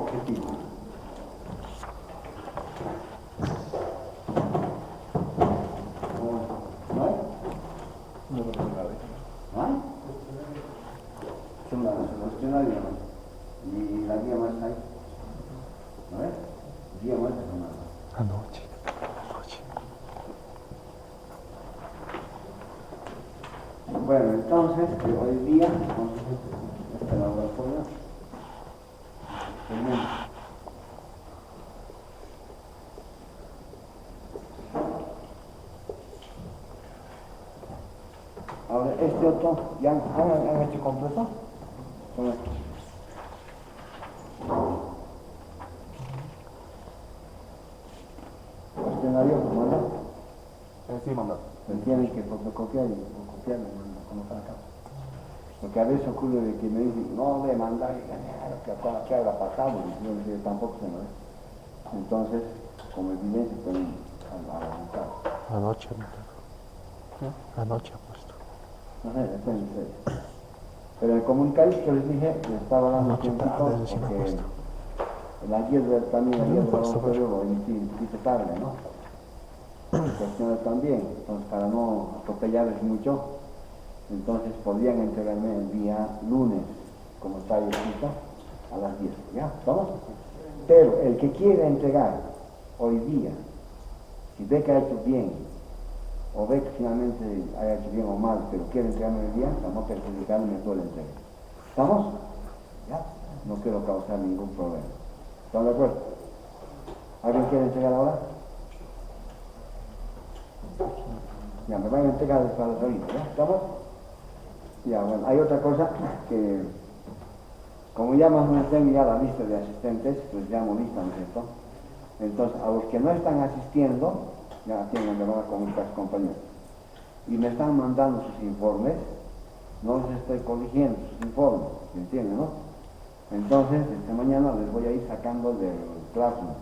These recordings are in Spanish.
objetivo. ¿No hay? No lo tengo nada. ¿No hay? Son los escenarios, ¿no? Y la guía más hay. ¿No ves? Guía más es una. Anoche. Bueno, entonces, hoy día, este laboratorio, tenemos ahora este otro, ¿ya han hecho completo? Con esto. Escenario, ¿no? Sí, manda. Me tienen que fotocopiar y copiar, como para acá. Porque a veces ocurre de que me dicen, no le manda que habrá pasado, y yo digo, tampoco se me ve. Entonces, como evidencia, pueden avanzar. Anoche, anoche ha puesto. No sé, depende de ustedes. Pero el comunicadito que les dije, les estaba dando Anoche tiempo tarde, sí me ha porque puesto. la guía también, la guía del puesto, laboratorio lo emití tarde, ¿no? Las cuestiones también, entonces para no atropellarles mucho, entonces podrían entregarme el día lunes, como está ahí escrito, a las 10, ¿ya? ¿Estamos? Pero el que quiere entregar hoy día, si ve que ha hecho bien, o ve que finalmente haya hecho bien o mal, pero quiere entregarme el día, para no perjudicarme, me puede entregar. ¿Estamos? ¿Ya? No quiero causar ningún problema. ¿Están de acuerdo? ¿Alguien quiere entregar ahora? Ya, me van a entregar después de ahorita, ¿ya? ¿Estamos? Ya, bueno, hay otra cosa que, como ya más o menos tengo ya la lista de asistentes, pues ya hemos lista, ¿no es cierto? Entonces, a los que no están asistiendo, ya tienen, me van a comunicar sus compañeros, y me están mandando sus informes, no les estoy corrigiendo sus informes, ¿me entienden, no? Entonces, mañana les voy a ir sacando del Classroom,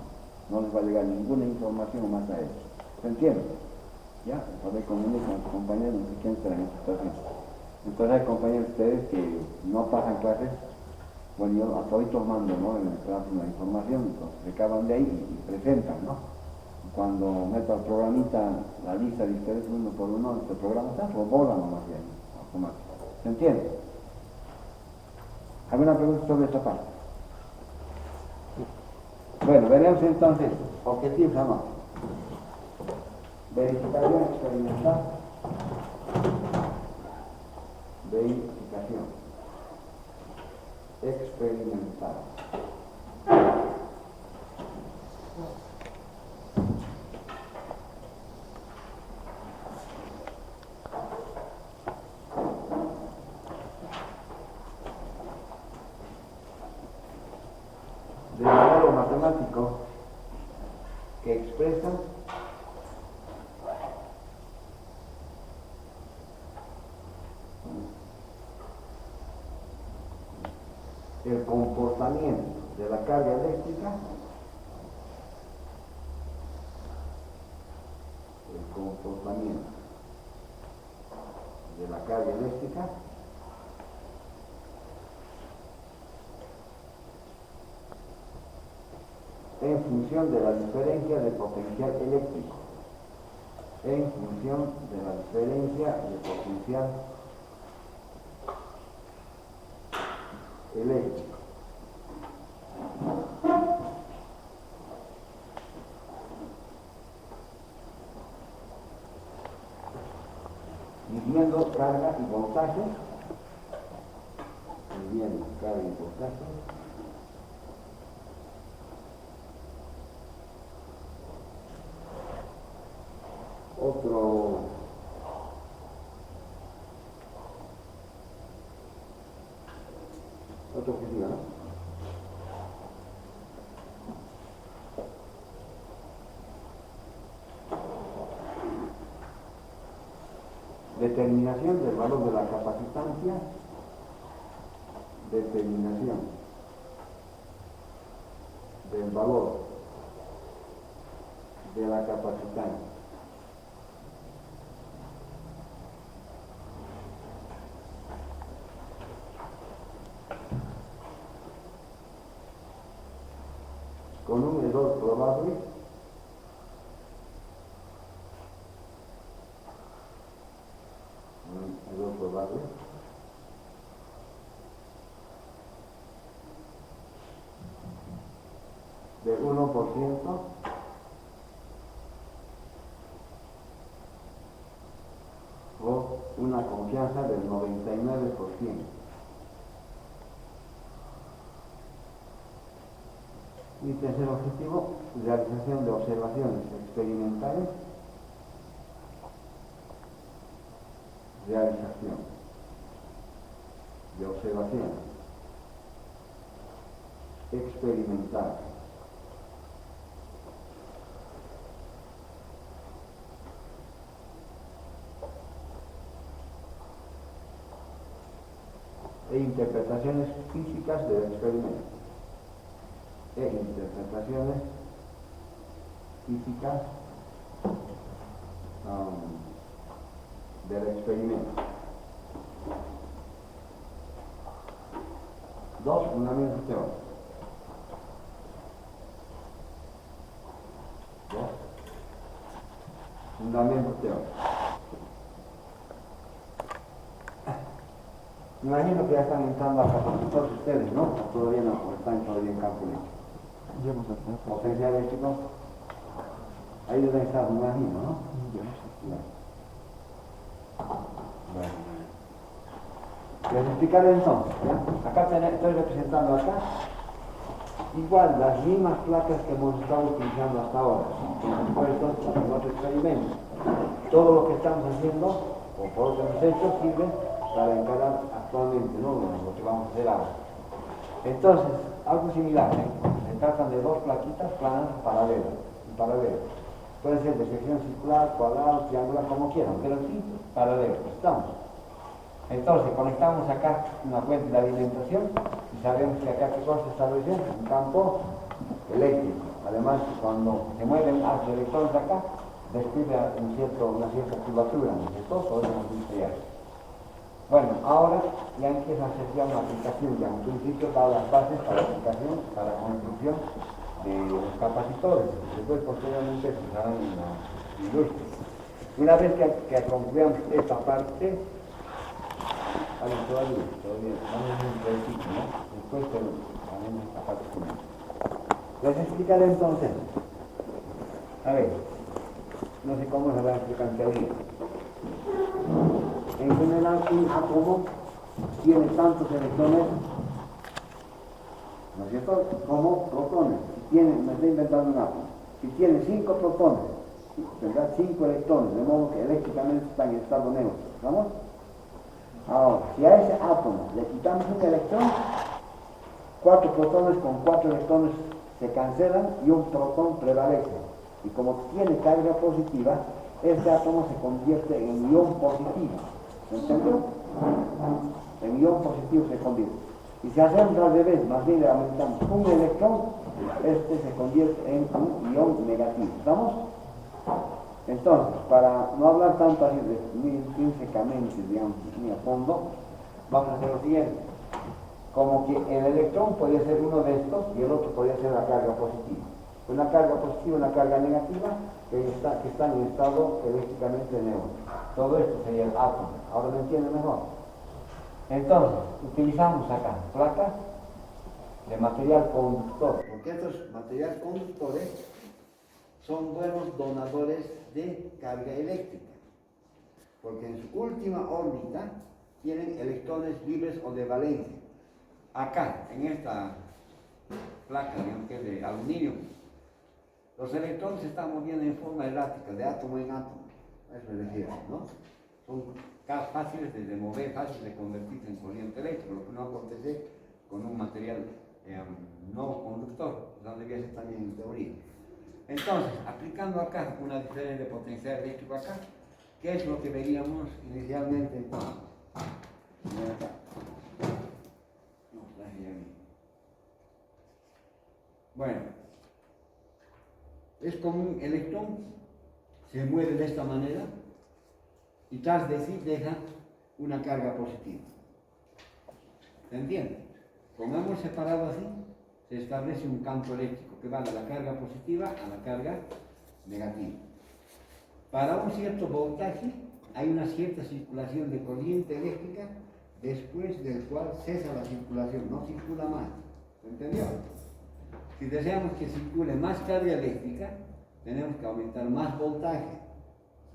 no les va a llegar ninguna información más a ellos, ¿se entiende? Ya, poder comunicar con sus compañeros, no sé quién será en esta situación. Entonces hay compañeros de ustedes que no pasan clases, bueno, yo hasta hoy tomando, ¿no? En el Classroom la información, entonces se acaban de ahí y presentan, ¿no? Cuando meto al programita la lista de ustedes uno por uno, este programa lo borran nomás bien, automático. ¿Se entiende? ¿Alguna pregunta sobre esta parte? Bueno, veremos entonces, objetivos o no. Verificación experimental. Verificación experimental. De modelo matemático que expresa el comportamiento de la carga eléctrica, el comportamiento de la carga eléctrica en función de la diferencia de potencial eléctrico, en función de la diferencia de potencial eléctrico. Midiendo carga y voltaje, midiendo carga y voltaje, otro objetivo, ¿no? Determinación del valor de la capacitancia, determinación del valor de la capacitancia. con un error probable de 1% o una confianza del 99%. Y tercer objetivo, realización de observaciones experimentales. Realización de observaciones experimentales. E interpretaciones físicas del experimento. Interpretaciones físicas del experimento. Dos fundamentos teóricos. Dos fundamentos teóricos. Me imagino que ya están entrando a capacitados ustedes, ¿no? O todavía no, o están todavía en campo libre. Ya hemos hecho. Potencial eléctrico. Ahí deben estar, me imagino, ¿no? Ya no sé. Bueno. Les explicaré entonces, ¿ya? Acá estoy representando acá igual las mismas placas que hemos estado utilizando hasta ahora, puestos en otro experimento. Todo lo que estamos haciendo, o por lo que hemos hecho, sirve para encarar actualmente, ¿no? Lo que vamos a hacer ahora. Entonces, algo similar, ¿eh? Se tratan de dos plaquitas planas paralelas. Pueden ser de sección circular, cuadrada, triangular, como quieran, pero sí paralelas. Estamos. Entonces, conectamos acá una fuente de alimentación y sabemos que acá, ¿qué cosa se establece? Un campo eléctrico. Además, cuando se mueven los electrones acá, describe una cierta curvatura, ¿no es cierto? Podemos ver. Bueno, ahora ya empieza a ser ya una aplicación, ya un principio para las bases para la aplicación, para la construcción de los capacitores. Después, posteriormente, se usarán en la industria. Una vez que concluyamos esta parte, todavía, vamos a un principio, ¿no? Después haremos esta parte final. Les explicaré entonces. A ver, no sé cómo se va a explicar en teoría. En general, un átomo tiene tantos electrones, ¿no es cierto?, como protones. Me estoy inventando un átomo. Si tiene 5 protones, tendrá 5 electrones, de modo que eléctricamente está en estado neutro. ¿Vamos? Ahora, si a ese átomo le quitamos un electrón, 4 protones con 4 electrones se cancelan y un protón prevalece. Y como tiene carga positiva, este átomo se convierte en ion positivo. ¿Me entendió? En ion positivo se convierte. Y si hacemos al revés, más bien le aumentamos un electrón, este se convierte en un ion negativo. ¿Estamos? Entonces, para no hablar tanto así intrínsecamente, digamos, ni a fondo, vamos a hacer lo siguiente. Como que el electrón podría ser uno de estos y el otro podría ser la carga positiva. Una carga positiva y una carga negativa que están en estado eléctricamente neutro. Todo esto sería el átomo. ¿Ahora me entienden mejor? Entonces, utilizamos acá placas de material conductor, porque estos materiales conductores son buenos donadores de carga eléctrica, porque en su última órbita tienen electrones libres o de valencia. Acá, en esta placa, digamos que es de aluminio, los electrones se están moviendo en forma errática, de átomo en átomo. A eso me refiero, ¿no? Son fáciles de mover, fáciles de convertirse en corriente eléctrica, lo que no acontece con un material no conductor, donde debía ser también en teoría. Entonces, aplicando acá una diferencia de potencial eléctrico acá, ¿qué es lo que veríamos inicialmente? Bueno, es como un electrón, se mueve de esta manera y tras de sí deja una carga positiva. ¿Se entiende? Como hemos separado así, se establece un campo eléctrico que va de la carga positiva a la carga negativa. Para un cierto voltaje hay una cierta circulación de corriente eléctrica después del cual cesa la circulación, no circula más. ¿Se entendió? Si deseamos que circule más carga eléctrica, tenemos que aumentar más voltaje.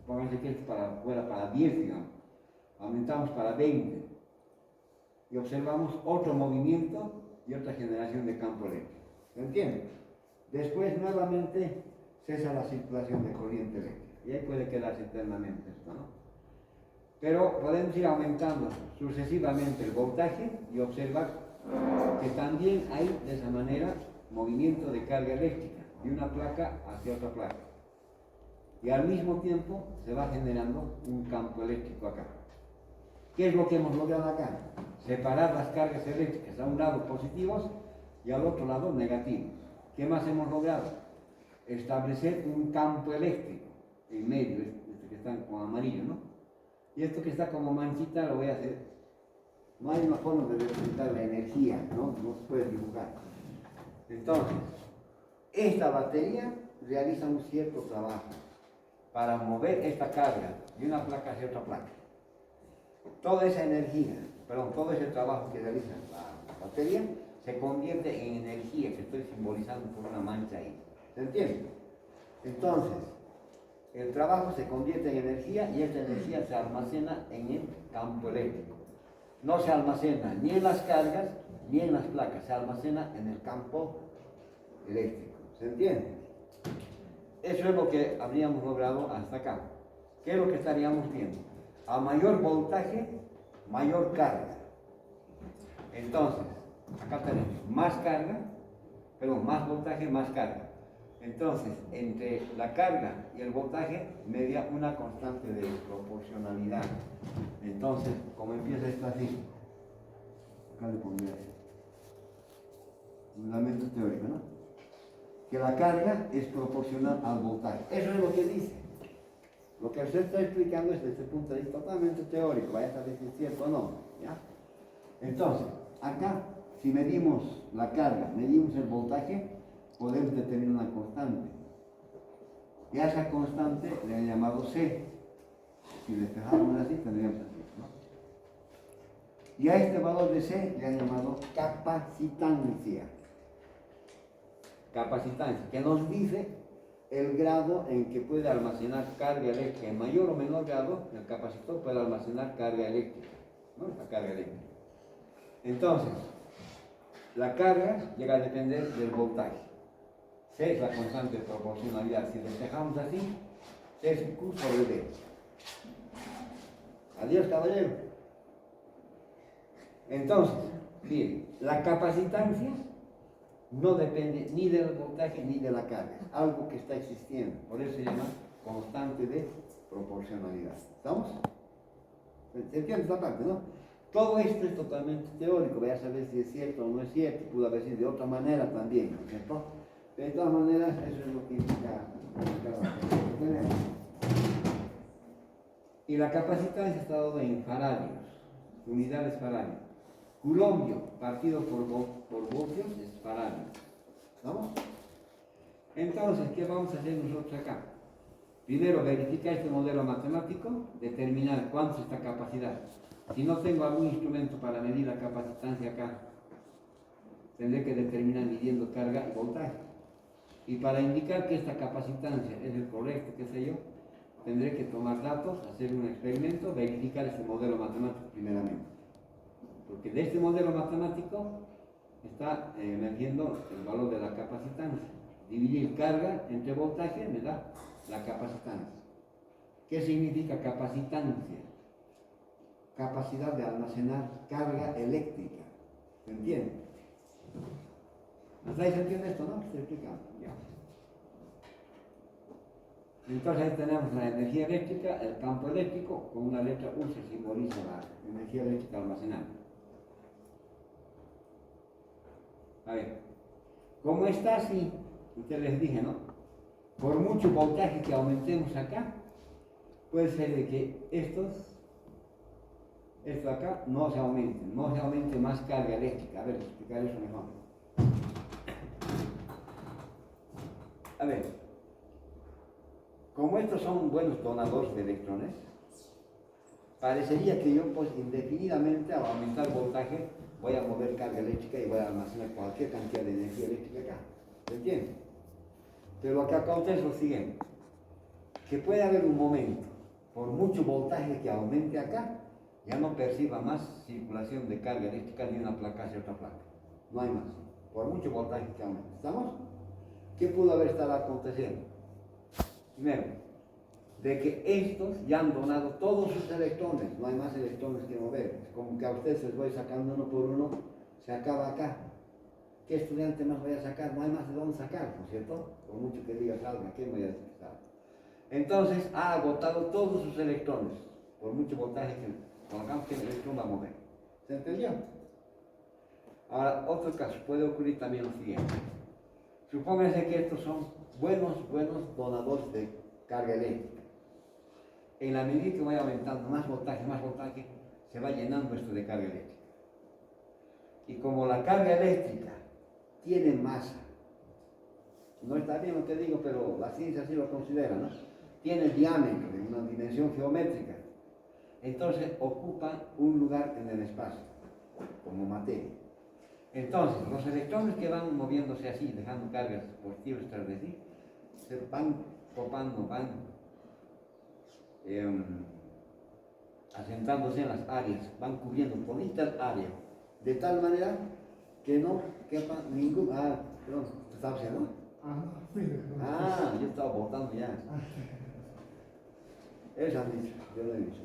Supónganse que esto fuera para 10, digamos. Aumentamos para 20. Y observamos otro movimiento y otra generación de campo eléctrico. ¿Se entiende? Después nuevamente cesa la circulación de corriente eléctrica. Y ahí puede quedarse eternamente esto, ¿no? Pero podemos ir aumentando sucesivamente el voltaje y observar que también hay de esa manera movimiento de carga eléctrica de una placa hacia otra placa. Y al mismo tiempo se va generando un campo eléctrico acá. ¿Qué es lo que hemos logrado acá? Separar las cargas eléctricas a un lado positivos y al otro lado negativos. ¿Qué más hemos logrado? Establecer un campo eléctrico en medio, este que está con amarillo, ¿no? Y esto que está como manchita lo voy a hacer. No hay una forma de representar la energía, ¿no? No se puede dibujar. Entonces, esta batería realiza un cierto trabajo para mover esta carga de una placa hacia otra placa. Toda esa energía, todo ese trabajo que realiza la batería se convierte en energía que estoy simbolizando por una mancha ahí. ¿Se entiende? Entonces, el trabajo se convierte en energía y esta energía se almacena en el campo eléctrico. No se almacena ni en las cargas ni en las placas, se almacena en el campo eléctrico. ¿Se entiende? Eso es lo que habríamos logrado hasta acá. ¿Qué es lo que estaríamos viendo? A mayor voltaje, mayor carga. Entonces, acá tenemos más carga, más voltaje, más carga. Entonces, entre la carga y el voltaje media una constante de proporcionalidad. Entonces, como empieza esto así, acá le pondría fundamento teórico, ¿no? Que la carga es proporcional al voltaje. Eso es lo que dice. Lo que usted está explicando es desde el punto de vista totalmente teórico, vaya a saber si es cierto o no, ¿ya? Entonces, acá, si medimos la carga, medimos el voltaje, podemos determinar una constante. Y a esa constante le han llamado C. Si despejamos así, tendríamos así, ¿no? Y a este valor de C le han llamado capacitancia. Capacitancia, que nos dice el grado en que puede almacenar carga eléctrica. En mayor o menor grado, el capacitor puede almacenar carga eléctrica, ¿no? La carga eléctrica. Entonces, la carga llega a depender del voltaje. C es la constante de proporcionalidad. Si despejamos así, C es Q sobre D. Adiós, caballero. Entonces, bien, la capacitancia no depende ni del voltaje ni de la carga, es algo que está existiendo, por eso se llama constante de proporcionalidad. ¿Estamos? ¿Se entiende esta parte, no? Todo esto es totalmente teórico, voy a saber si es cierto o no es cierto, pudo haber sido de otra manera también, ¿no es cierto? Pero de todas maneras, eso es lo que indica. Y la capacitancia está dada en faradios, unidades faradios. Coulombio partido por voltios es faradio. ¿Vamos? Entonces, ¿qué vamos a hacer nosotros acá? Primero, verificar este modelo matemático, determinar cuánto es esta capacidad. Si no tengo algún instrumento para medir la capacitancia acá, tendré que determinar midiendo carga y voltaje. Y para indicar que esta capacitancia es el correcto, qué sé yo, tendré que tomar datos, hacer un experimento, verificar este modelo matemático primeramente. Porque de este modelo matemático está emergiendo el valor de la capacitancia. Dividir carga entre voltaje me da la capacitancia. ¿Qué significa capacitancia? Capacidad de almacenar carga eléctrica. ¿Se entiende? ¿Hasta ahí se entiende esto, no? Estoy explicando. Ya. Entonces ahí tenemos la energía eléctrica, el campo eléctrico, con una letra U se simboliza la energía eléctrica almacenada. A ver, como está así, ustedes les dije, ¿no? Por mucho voltaje que aumentemos acá, puede ser de que esto acá no se aumente más carga eléctrica. A ver, explicar eso mejor. A ver, como estos son buenos donadores de electrones, parecería que yo pues indefinidamente al aumentar el voltaje voy a mover carga eléctrica y voy a almacenar cualquier cantidad de energía eléctrica acá. ¿Se entiende? Pero lo que acontece es lo siguiente, que puede haber un momento, por mucho voltaje que aumente acá, ya no perciba más circulación de carga eléctrica de una placa hacia otra placa. No hay más, por mucho voltaje que aumente. ¿Estamos? ¿Qué pudo haber estado aconteciendo? Primero, de que estos ya han donado todos sus electrones, no hay más electrones que mover. Es como que a ustedes les voy sacando uno por uno, se acaba acá. ¿Qué estudiante más voy a sacar? No hay más de dónde sacar, ¿no es cierto? Por mucho que diga salga, ¿qué me voy a decir que salga? Entonces ha agotado todos sus electrones, por mucho voltaje que colocamos que el electrón va a mover. ¿Se entendió? Ahora, otro caso, puede ocurrir también lo siguiente. Supónganse que estos son buenos donadores de carga eléctrica. En la medida que vaya aumentando más voltaje, se va llenando esto de carga eléctrica. Y como la carga eléctrica tiene masa, no está bien lo que digo, pero la ciencia así lo considera, ¿no? Tiene diámetro en una dimensión geométrica, entonces ocupa un lugar en el espacio, como materia. Entonces, los electrones que van moviéndose así, dejando cargas positivas tras de sí, se van copando, van asentándose en las áreas, van cubriendo toditas áreas, de tal manera que no quepa ningún... perdón, ¿tú estabas haciendo? Yo estaba votando ya. Eso han dicho, yo lo he dicho.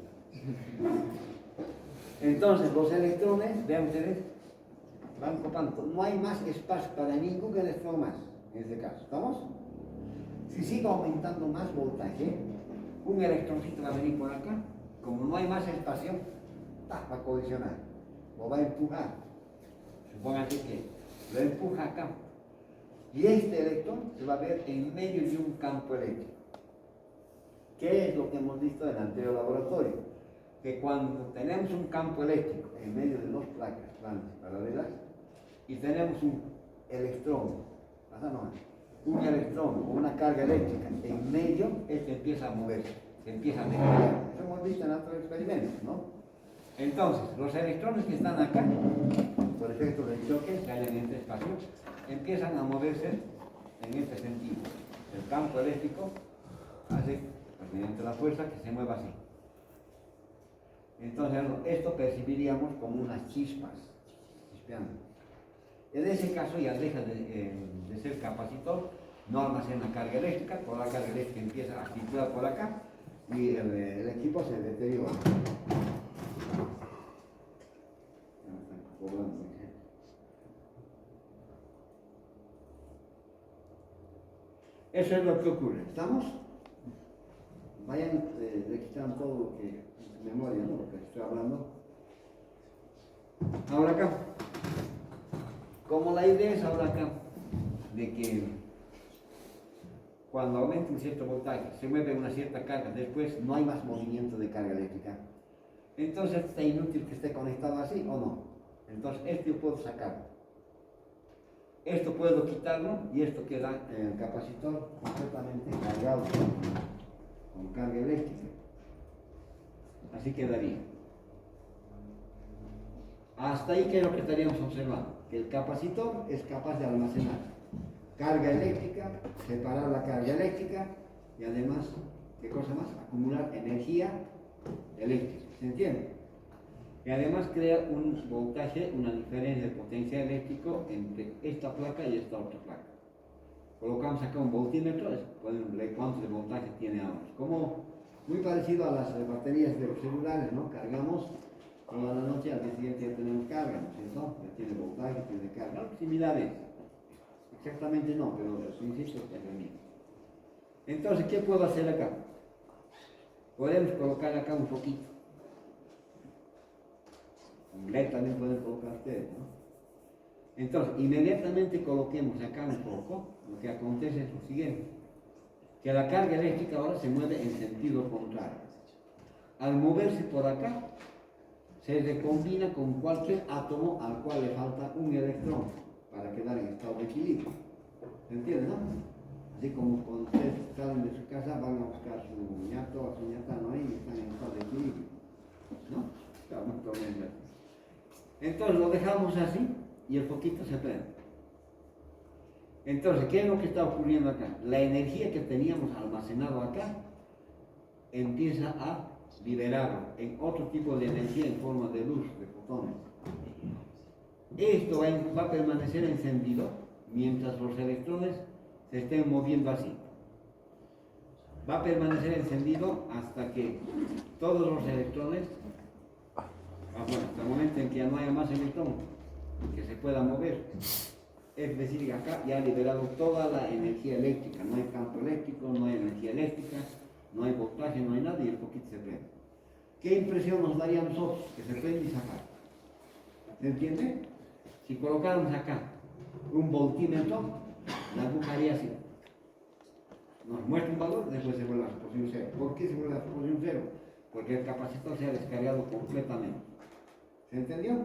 Entonces, los electrones, vean ustedes, van copando. No hay más espacio para ningún electrón más, en este caso. ¿Estamos? Si sigue aumentando más voltaje, un electroncito va a venir por acá. Como no hay más espacio, va a colisionar, lo va a empujar. Supóngase que lo empuja acá. Y este electrón se va a ver en medio de un campo eléctrico. ¿Qué es lo que hemos visto en el anterior laboratorio? Que cuando tenemos un campo eléctrico en medio de dos placas grandes paralelas y tenemos un electrón, un electrón o una carga eléctrica en medio, este empieza a moverse, se empieza a desviar. Eso hemos visto en otros experimentos, ¿no? Entonces, los electrones que están acá, por efecto del choque que hay en este espacio, empiezan a moverse en este sentido. El campo eléctrico hace, pues, mediante la fuerza, que se mueva así. Entonces, esto percibiríamos como unas chispas, chispeando. En ese caso ya deja de ser capacitor, no almacena carga eléctrica, toda la carga eléctrica empieza a circular por acá y el equipo se deteriora. Eso es lo que ocurre. ¿Estamos? Vayan registrando todo lo que en memoria, ¿no? Lo que estoy hablando. Ahora acá. Como la idea es ahora acá de que cuando aumenta un cierto voltaje, se mueve una cierta carga, después no hay más movimiento de carga eléctrica. Entonces está inútil que esté conectado así o no. Entonces esto yo puedo sacarlo. Esto puedo quitarlo y esto queda en el capacitor completamente cargado con carga eléctrica. Así quedaría. Hasta ahí, ¿qué es lo que estaríamos observando? Que el capacitor es capaz de almacenar carga eléctrica, separar la carga eléctrica y además, ¿qué cosa más? Acumular energía eléctrica. ¿Se entiende? Y además crea un voltaje, una diferencia de potencial eléctrico entre esta placa y esta otra placa. Colocamos acá un voltímetro, pueden ver cuánto de voltaje tiene ahora. Como muy parecido a las baterías de los celulares, ¿no? Cargamos toda la noche, al día siguiente ya tenemos carga, ¿no es cierto? Ya tiene voltaje, tiene carga. No, similares. Exactamente no, pero el principio es el mismo. Entonces, ¿qué puedo hacer acá? Podemos colocar acá un poquito. Un LED también pueden colocar ustedes, ¿no? Entonces, inmediatamente coloquemos acá un poco, lo que acontece es lo siguiente, que la carga eléctrica ahora se mueve en sentido contrario. Al moverse por acá, se recombina con cualquier átomo al cual le falta un electrón para quedar en estado de equilibrio. ¿Se entiende, no? Así como cuando ustedes salen de su casa van a buscar su ñato o su ñata, ¿no? Y están en estado de equilibrio, ¿no? Estamos comiendo. Entonces lo dejamos así y el foquito se prende. Entonces, ¿qué es lo que está ocurriendo acá? La energía que teníamos almacenado acá empieza a liberarlo en otro tipo de energía en forma de luz, de fotones. Esto va a permanecer encendido mientras los electrones se estén moviendo así. Va a permanecer encendido hasta que todos los electrones, bueno, hasta el momento en que ya no haya más electrones que se puedan mover. Es decir, que acá ya ha liberado toda la energía eléctrica, no hay campo eléctrico, no hay energía eléctrica, no hay voltaje, no hay nada y el poquito se prende. ¿Qué impresión nos daría a nosotros? Que se prende y se apaga. ¿Se entiende? Si colocáramos acá un voltímetro, la aguja haría así. Nos muestra un valor, después se vuelve a su posición cero. ¿Por qué se vuelve a su posición cero? Porque el capacitor se ha descargado completamente. ¿Se entendió?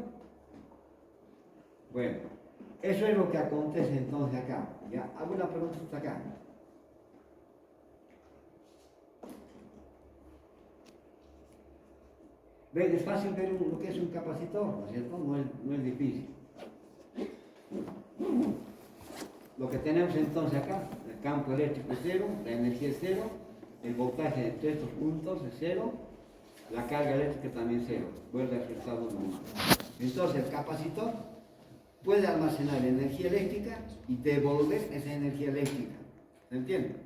Bueno, eso es lo que acontece entonces acá. ¿Ya? Hago una pregunta hasta acá. ¿Ven? Es fácil ver lo que es un capacitor, ¿no es cierto? No es difícil. Lo que tenemos entonces acá, el campo eléctrico es cero, la energía es cero, el voltaje entre estos puntos es cero, la carga eléctrica también es cero, vuelve a su estado normal. Entonces el capacitor puede almacenar energía eléctrica y devolver esa energía eléctrica. ¿Se entiende?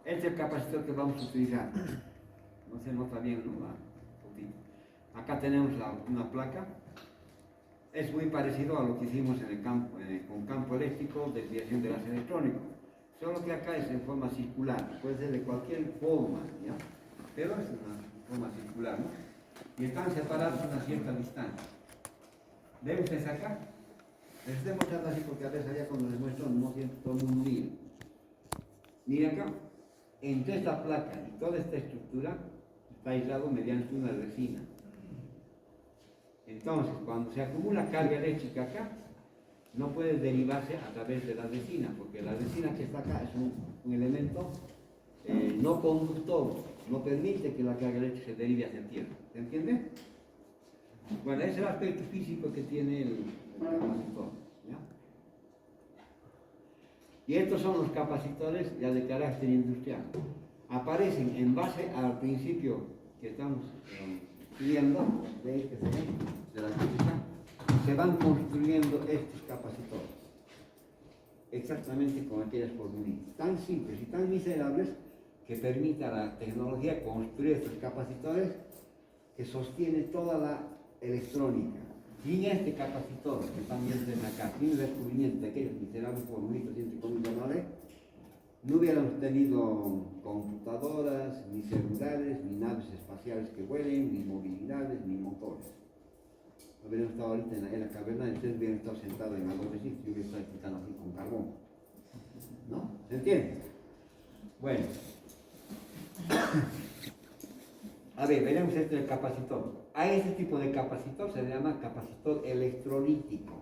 Este es el capacitor que vamos a utilizar. No se nota bien, ¿no? Acá tenemos una placa. Es muy parecido a lo que hicimos en el campo, con campo eléctrico, desviación de láser electrónico. Solo que acá es en forma circular, puede ser de cualquier forma, ¿ya? Pero es una forma circular, ¿no? Y están separados a una cierta distancia. ¿Ven ustedes acá? Les estoy mostrando así porque a veces allá cuando les muestro no siento todo el mundo mira. Mira acá, entre esta placa y toda esta estructura está aislado mediante una resina. Entonces, cuando se acumula carga eléctrica acá, no puede derivarse a través de la resina, porque la resina que está acá es un elemento no conductor, no permite que la carga eléctrica se derive hacia tierra. ¿Se entiende? Bueno, ese es el aspecto físico que tiene el capacitor, ¿ya? Y estos son los capacitores ya de carácter industrial. Aparecen en base al principio que estamos estudiando, de la física, se van construyendo estos capacitores. Exactamente con aquellas formulitas, tan simples y tan miserables que permite a la tecnología construir estos capacitores que sostiene toda la electrónica. Sin este capacitor que están viendo desde acá, sin el descubrimiento de aquellos miserables formulitos entre comillas, no hubiéramos tenido computadoras, ni celulares, ni naves espaciales que vuelen, ni movilidades, ni motores. Hubiéramos estado ahorita en la caverna y ustedes hubieran estado sentados en algo de sitio y hubieran estado explicando así con carbón. ¿No? ¿Se entiende? Bueno. A ver, veremos este del capacitor. A este tipo de capacitor se le llama capacitor electrolítico,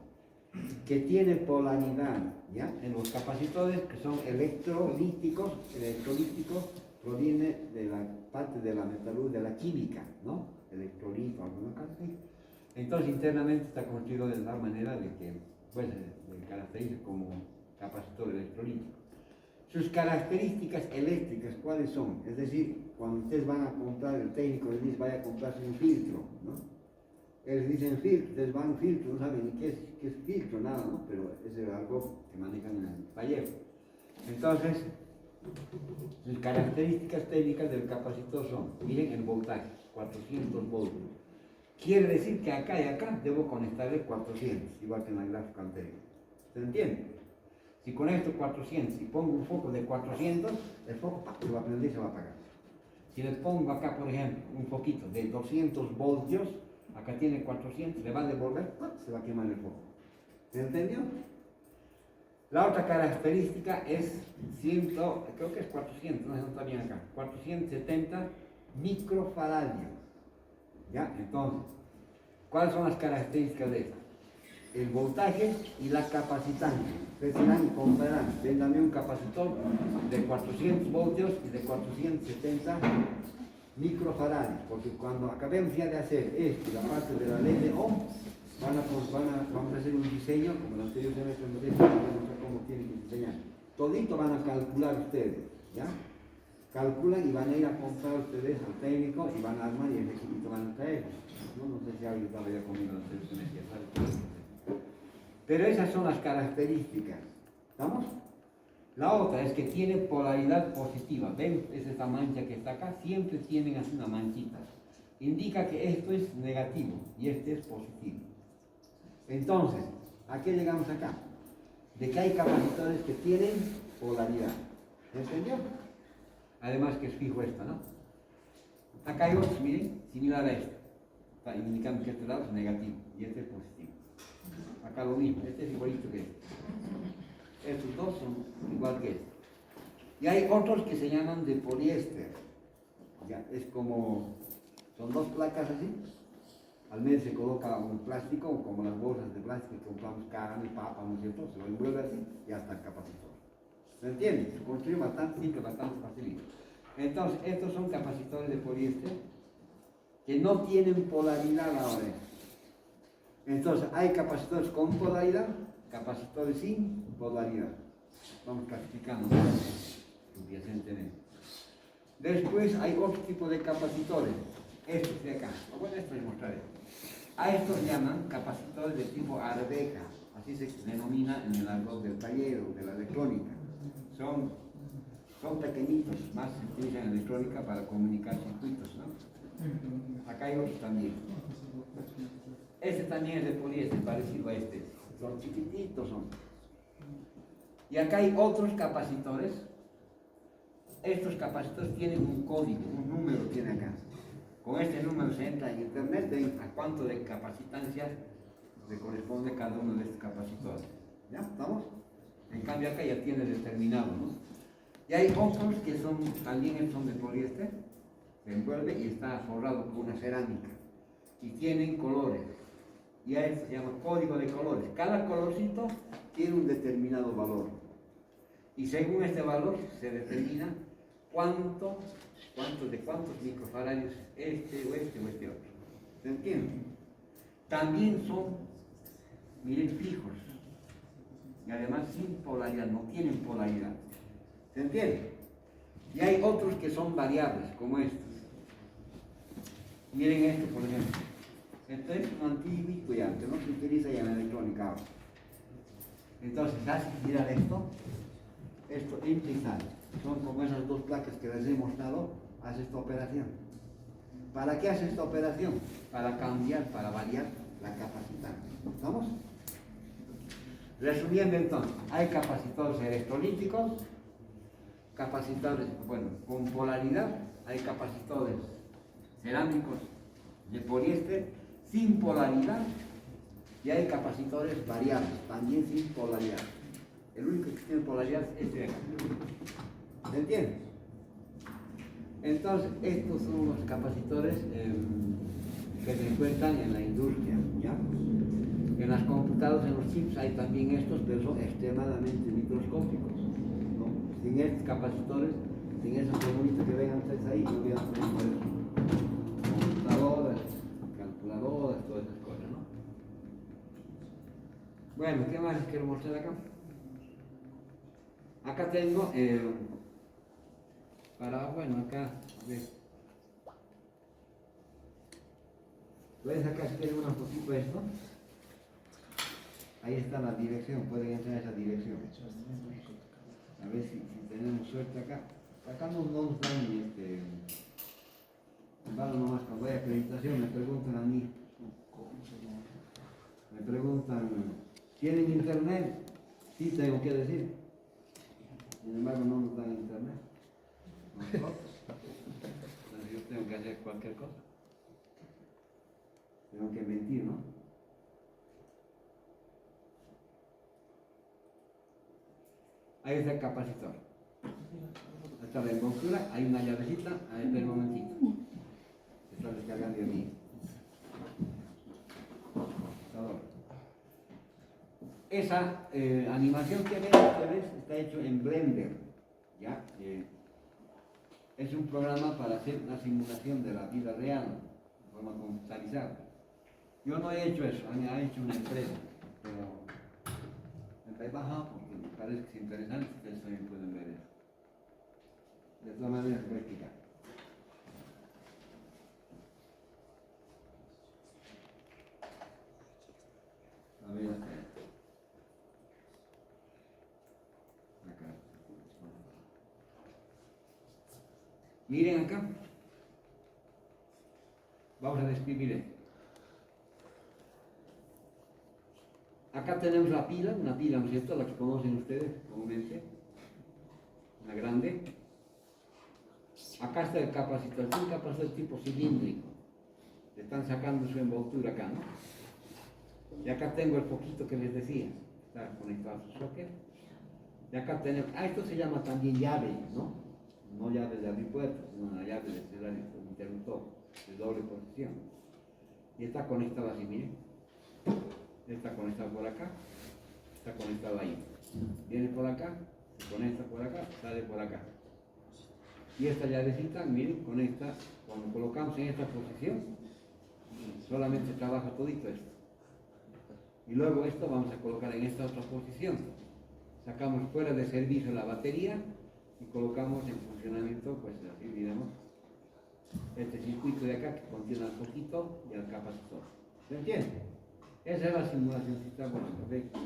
que tiene polaridad, ¿ya? En los capacitores que son electrolíticos proviene de la parte de la metalurgia, de la química, ¿no? Electrolito, alguna cosa así. Entonces internamente está construido de tal manera de que, pues, se caracteriza como capacitor electrolítico. Sus características eléctricas, ¿cuáles son? Es decir, cuando ustedes van a comprar, el técnico les dice, vaya a comprarse un filtro, ¿no? Ellos dicen filtro, ustedes van a un filtro, no saben ni qué es filtro, nada, ¿no? Pero eso es algo que manejan en el taller. Entonces, sus características técnicas del capacitor son, miren el voltaje, 400 voltios. Quiere decir que acá y acá debo conectarle 400, igual que en la gráfica anterior. ¿Se entiende? Si conecto 400 y pongo un foco de 400, el foco se va a prender y se va a apagar. Si le pongo acá, por ejemplo, un foquito de 200 voltios, acá tiene 400, le va a devolver, se va a quemar el foco. ¿Se entendió? La otra característica es creo que es 400, no está bien acá, 470 microfaradios. ¿Ya? Entonces, ¿cuáles son las características de esta? el voltaje y la capacitancia. Ustedes dirán y comprarán, véndame un capacitor de 400 voltios y de 470 microfarads, porque cuando acabemos ya de hacer esto, la parte de la ley de Ohm, vamos a hacer un diseño, como el anterior semestre nos dijo, cómo tienen que diseñar. Todito van a calcular ustedes, ¿ya? Calculan y van a ir a comprar ustedes al técnico y van a armar y el equipo van a traer. No sé si alguien estaba ya conmigo en el anterior semestre, ya sabe. Pero esas son las características, ¿estamos? La otra es que tiene polaridad positiva. ¿Ven? Es esta mancha que está acá, siempre tienen así una manchita. Indica que esto es negativo y este es positivo. Entonces, ¿a qué llegamos acá? De que hay capacitores que tienen polaridad. ¿Entendió? Además que es fijo esta, ¿no? Acá hay otros, miren, similar a esto. Está indicando que este lado es negativo y este es positivo. Acá lo mismo, este es igualito que este. Estos dos son igual que este. Y hay otros que se llaman de poliéster. Ya, es como, son dos placas así. Al medio se coloca un plástico, como las bolsas de plástico que compramos carne, papa, ¿no es cierto? Se lo envuelve así y ya está el capacitor. ¿Se entiende? Se construye bastante simple, bastante facilito. Entonces, estos son capacitores de poliéster que no tienen polaridad ahora. Entonces, hay capacitores con polaridad, capacitores sin polaridad. Vamos clasificando subyacentemente. Después hay otro tipo de capacitores, estos de acá. Bueno, esto les mostraré. A estos llaman capacitores de tipo arveja, así se denomina en el argot del taller o de la electrónica. Son pequeñitos, más se utilizan en electrónica para comunicar circuitos, ¿no? Acá hay otros también. Este también es de poliéster, parecido a este. Son chiquititos, son. Y acá hay otros capacitores. Estos capacitores tienen un código, un número tiene acá. Con este número se entra en internet, ven a cuánto de capacitancia le corresponde cada uno de estos capacitores. ¿Ya? ¿Estamos? En cambio acá ya tiene determinado, ¿no? Y hay otros que también son de poliéster, se envuelve y está forrado con una cerámica. Y tienen colores. Y a eso se llama código de colores. Cada colorcito tiene un determinado valor. Y según este valor se determina cuántos microfaradios este o este o este otro. ¿Se entiende? También son, miren, fijos. Y además sin polaridad, no tienen polaridad. ¿Se entiende? Y hay otros que son variables, como estos. Miren este, por ejemplo. Esto es un antiguo ya, que no se utiliza ya en la electrónica ahora. Entonces, hace girar esto entra y sale. Son como esas dos placas que les he mostrado, hace esta operación. ¿Para qué hace esta operación? Para cambiar, para variar la capacitancia. ¿Estamos? Resumiendo entonces, hay capacitores electrolíticos, capacitores, bueno, con polaridad, hay capacitores cerámicos de poliéster sin polaridad y hay capacitores variables, también sin polaridad. El único que tiene polaridad es este de acá. ¿Se entiende? Entonces, estos son los capacitores que se encuentran en la industria, ¿ya? En las computadoras, en los chips hay también estos, pero son extremadamente microscópicos, ¿no? Sin estos capacitores, sin esos bonitos que vengan ustedes ahí, no hubieran podido computadoras, calculadoras, todas esas cosas, ¿no? Bueno, ¿qué más les quiero mostrar acá? Acá tengo, acá, a ver. ¿Puedes acá hacer una fotito de esto? Ahí está la dirección, pueden entrar a esa dirección. A ver si tenemos suerte acá. Acá no nos dan vale, nomás cuando hay acreditación me preguntan a mí. Me preguntan, ¿tienen internet? Sí, tengo que decir. Sin embargo, no nos dan internet. Entonces yo tengo que hacer cualquier cosa. Tengo que mentir, ¿no? Ahí está el capacitor. Está la envoltura, hay una llavecita, ahí está el momentito. Está descargando el mío. esa animación que ven ustedes está hecho en Blender, ¿ya? Es un programa para hacer una simulación de la vida real, de forma computarizada. Yo no he hecho eso, ha hecho una empresa, pero me he bajado porque me parece que es interesante, ustedes también pueden ver eso. De todas maneras, voy a explicar. A ver, acá. Miren acá. Vamos a describir esto. Acá tenemos la pila, una pila, ¿no es cierto? La que conocen ustedes comúnmente, una grande. Acá está el capacitor, es un capacitor tipo cilíndrico. Le están sacando su envoltura acá, ¿no? Y acá tengo el foquito que les decía, está conectado a su socket. Y acá tenemos, esto se llama también llave, ¿no? No llave de abrir puertas, sino una llave de cerrar el interruptor de doble posición. Y está conectado así, miren. Está conectado por acá, está conectado ahí. Viene por acá, se conecta por acá, sale por acá. Y esta llavecita, miren, conecta, cuando colocamos en esta posición, solamente trabaja todito esto. Y luego esto vamos a colocar en esta otra posición. Sacamos fuera de servicio la batería y colocamos en funcionamiento, pues así diremos, este circuito de acá que contiene el foquito y el capacitor. ¿Se entiende? Esa es la simulación, si está bueno, perfecto.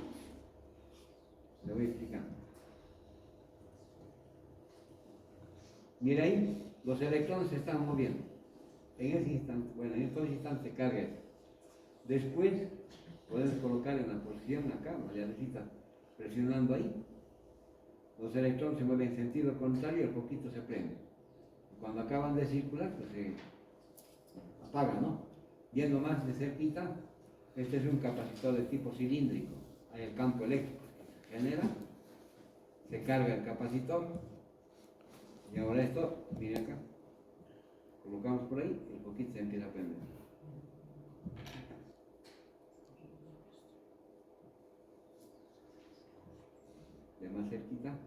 Le voy explicando. Mira ahí, los electrones se están moviendo. En ese instante, bueno, en estos instantes se carga esto. Después podemos colocar en la posición acá, la llavecita, presionando ahí. Los electrones se mueven en sentido contrario y el foquito se prende. Cuando acaban de circular, pues se apaga, ¿no? Viendo más de cerquita, este es un capacitor de tipo cilíndrico. Hay el campo eléctrico que se genera, se carga el capacitor y ahora esto, miren acá, colocamos por ahí y el foquito se empieza a prender. De más cerquita.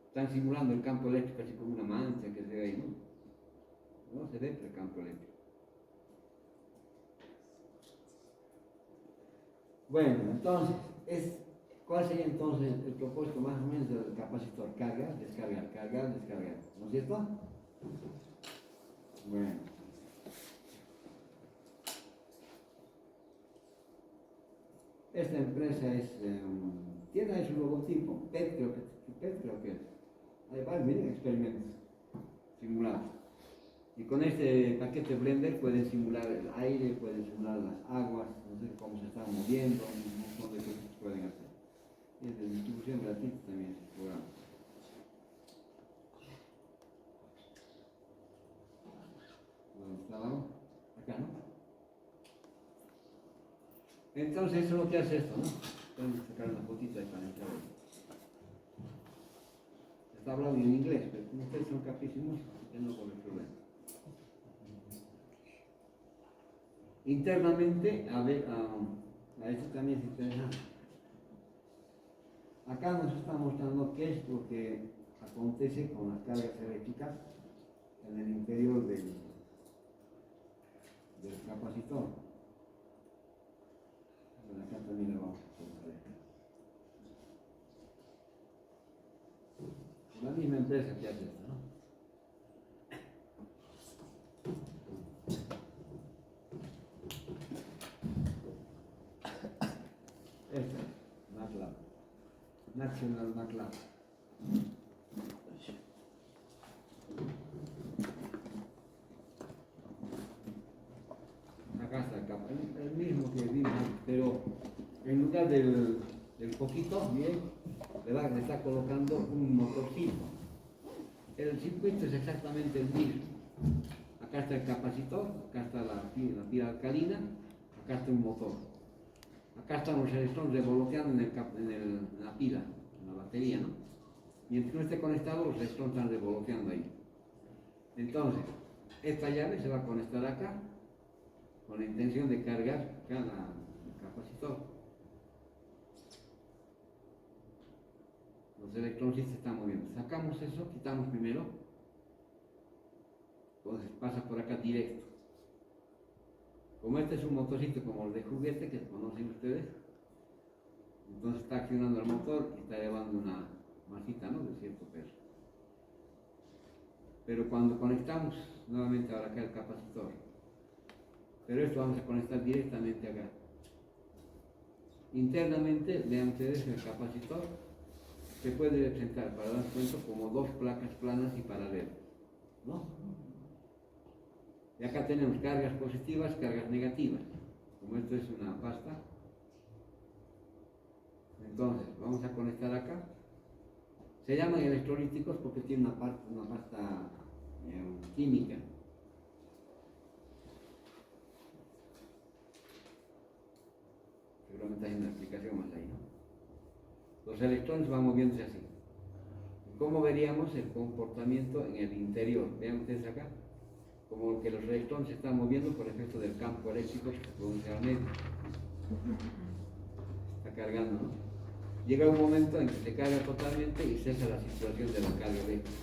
Están simulando el campo eléctrico así como una mancha que se ve ahí, ¿no? No se ve el campo eléctrico. Bueno, entonces, ¿cuál sería entonces el propósito más o menos del capacitor? Cargar, descargar, cargar, descargar, ¿no es cierto? Bueno. Esta empresa tiene ahí su logotipo, PET creo que es. Hay varios, miren, experimentos simulados. Y con este paquete Blender pueden simular el aire, pueden simular las aguas, no sé cómo se están moviendo, un montón de cosas que pueden hacer. Y es de distribución gratuita también este programa. ¿Dónde estábamos? Acá, ¿no? Entonces eso es lo que hace esto, ¿no? Pueden sacar una fotita ahí para entrar ahí. Está hablando en inglés, pero como ustedes son capísimos, así que no por el problema. Internamente, a ver, a esto también es interesante. Acá nos está mostrando qué es lo que acontece con las cargas eléctricas en el interior del capacitor. Bueno, acá también lo vamos a colocar. La misma empresa que hace esto, ¿no? Esta, MATLAB. National MATLAB. Acá está el mismo que vimos, pero en lugar del foquito, bien, le está colocando un motorcito. El circuito es exactamente el mismo. Acá está el capacitor, acá está la pila alcalina, acá está un motor. Acá están los electrones revoloteando en la pila, en la batería, ¿no? Mientras no esté conectado, los electrones están revoloteando ahí. Entonces, esta llave se va a conectar acá, con la intención de cargar acá el capacitor. Los electrones sí se están moviendo. Sacamos eso, quitamos primero. Entonces pasa por acá directo. Como este es un motorcito como el de juguete que conocen ustedes, entonces está accionando el motor y está llevando una masita, ¿no?, de cierto peso. Pero cuando conectamos nuevamente ahora acá el capacitor, pero esto vamos a conectar directamente acá. Internamente, vean ustedes, el capacitor se puede representar, para dar cuenta, como dos placas planas y paralelas, ¿no? Y acá tenemos cargas positivas, cargas negativas. Como esto es una pasta, entonces vamos a conectar acá. Se llaman electrolíticos porque tiene una pasta química. Seguramente hay una explicación más ahí, ¿no? Los electrones van moviéndose así. ¿Cómo veríamos el comportamiento en el interior? Vean ustedes acá, como que los electrones se están moviendo por efecto del campo eléctrico que se produce al medio. Está cargando, ¿no? Llega un momento en que se carga totalmente y cesa la circulación de la carga eléctrica.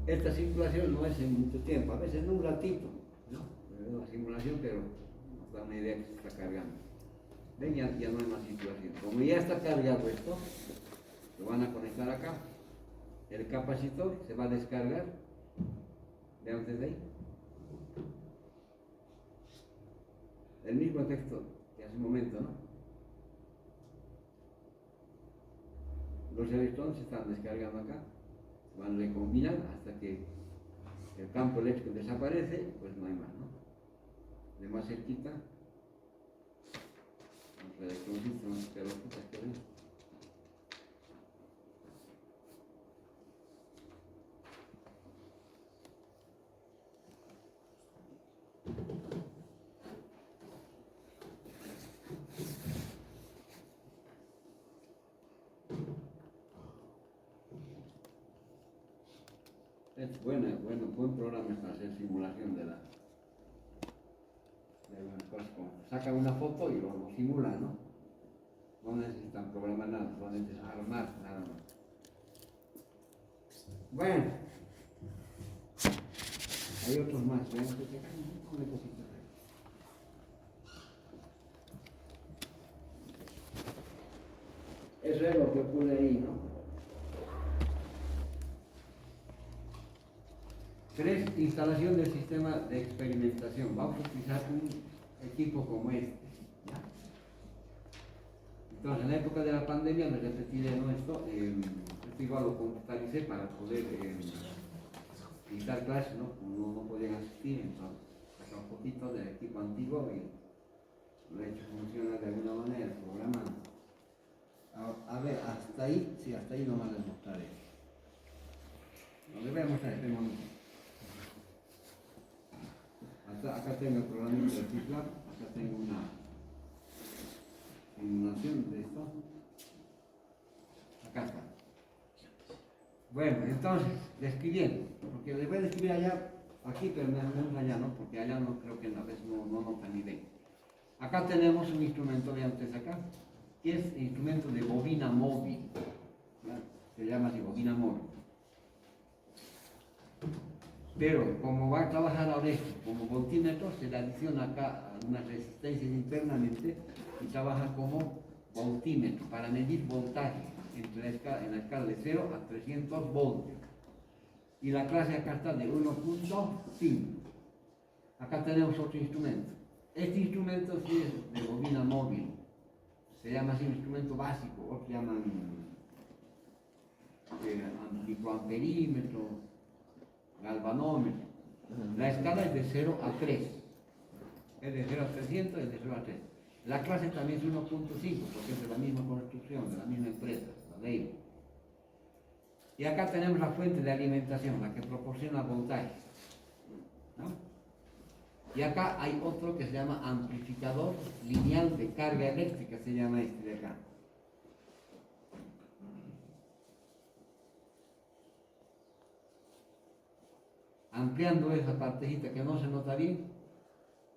Esta circulación no es en mucho tiempo, a veces en un ratito, ¿no? Es una simulación, pero nos da una idea que se está cargando. Ven, ya no hay más circulación. Como ya está cargado esto, lo van a conectar acá. El capacitor se va a descargar. Vean ustedes ahí. El mismo efecto que hace un momento, ¿no? Los electrones se están descargando acá, se van a recombinar hasta que el campo eléctrico desaparece, pues no hay más, ¿no? De más cerquita, los electrones son las pelotitas que ven. Es buen programa para hacer simulación de algunas cosas. Como sacan una foto y lo simulan, ¿no? No necesitan programar nada, solamente es armar nada más. Bueno, hay otros más, vean que acá hay un montón de cositas ahí. Eso es lo que ocurre ahí, ¿no? 3. Instalación del sistema de experimentación. Vamos a utilizar un equipo como este, ¿ya? Entonces, en la época de la pandemia, me repetiré esto, esto igual lo computalicé para poder dictar clases, ¿no? Como no podían asistir, entonces saca un poquito del equipo antiguo y lo he hecho funcionar de alguna manera, el programa. A ver, hasta ahí, sí, hasta ahí nomás les mostraré. No les voy a mostrar este momento. Acá tengo el programa de reciclar, acá tengo una simulación de esto. Acá está. Bueno, entonces, describiendo, porque les voy a describir allá, aquí, pero menos allá, ¿no? Porque allá no creo que a veces no notan ni ven. Acá tenemos un instrumento, vean ustedes acá, que es instrumento de bobina móvil, ¿verdad? Se llama así, bobina móvil. Pero como va a trabajar ahora esto como voltímetro, se le adiciona acá unas resistencias internamente y trabaja como voltímetro para medir voltaje en la escala de 0 a 300 voltios. Y la clase acá está de 1.5. Acá tenemos otro instrumento. Este instrumento sí es de bobina móvil. Se llama así un instrumento básico, otros llaman microamperímetro, galvanómetro. La escala es de 0 a 3. Es de 0 a 300, es de 0 a 3. La clase también es 1.5, porque es de la misma construcción, de la misma empresa, la ley. Y acá tenemos la fuente de alimentación, la que proporciona voltaje, ¿no? Y acá hay otro que se llama amplificador lineal de carga eléctrica, se llama este de acá. Ampliando esa partecita que no se nota bien,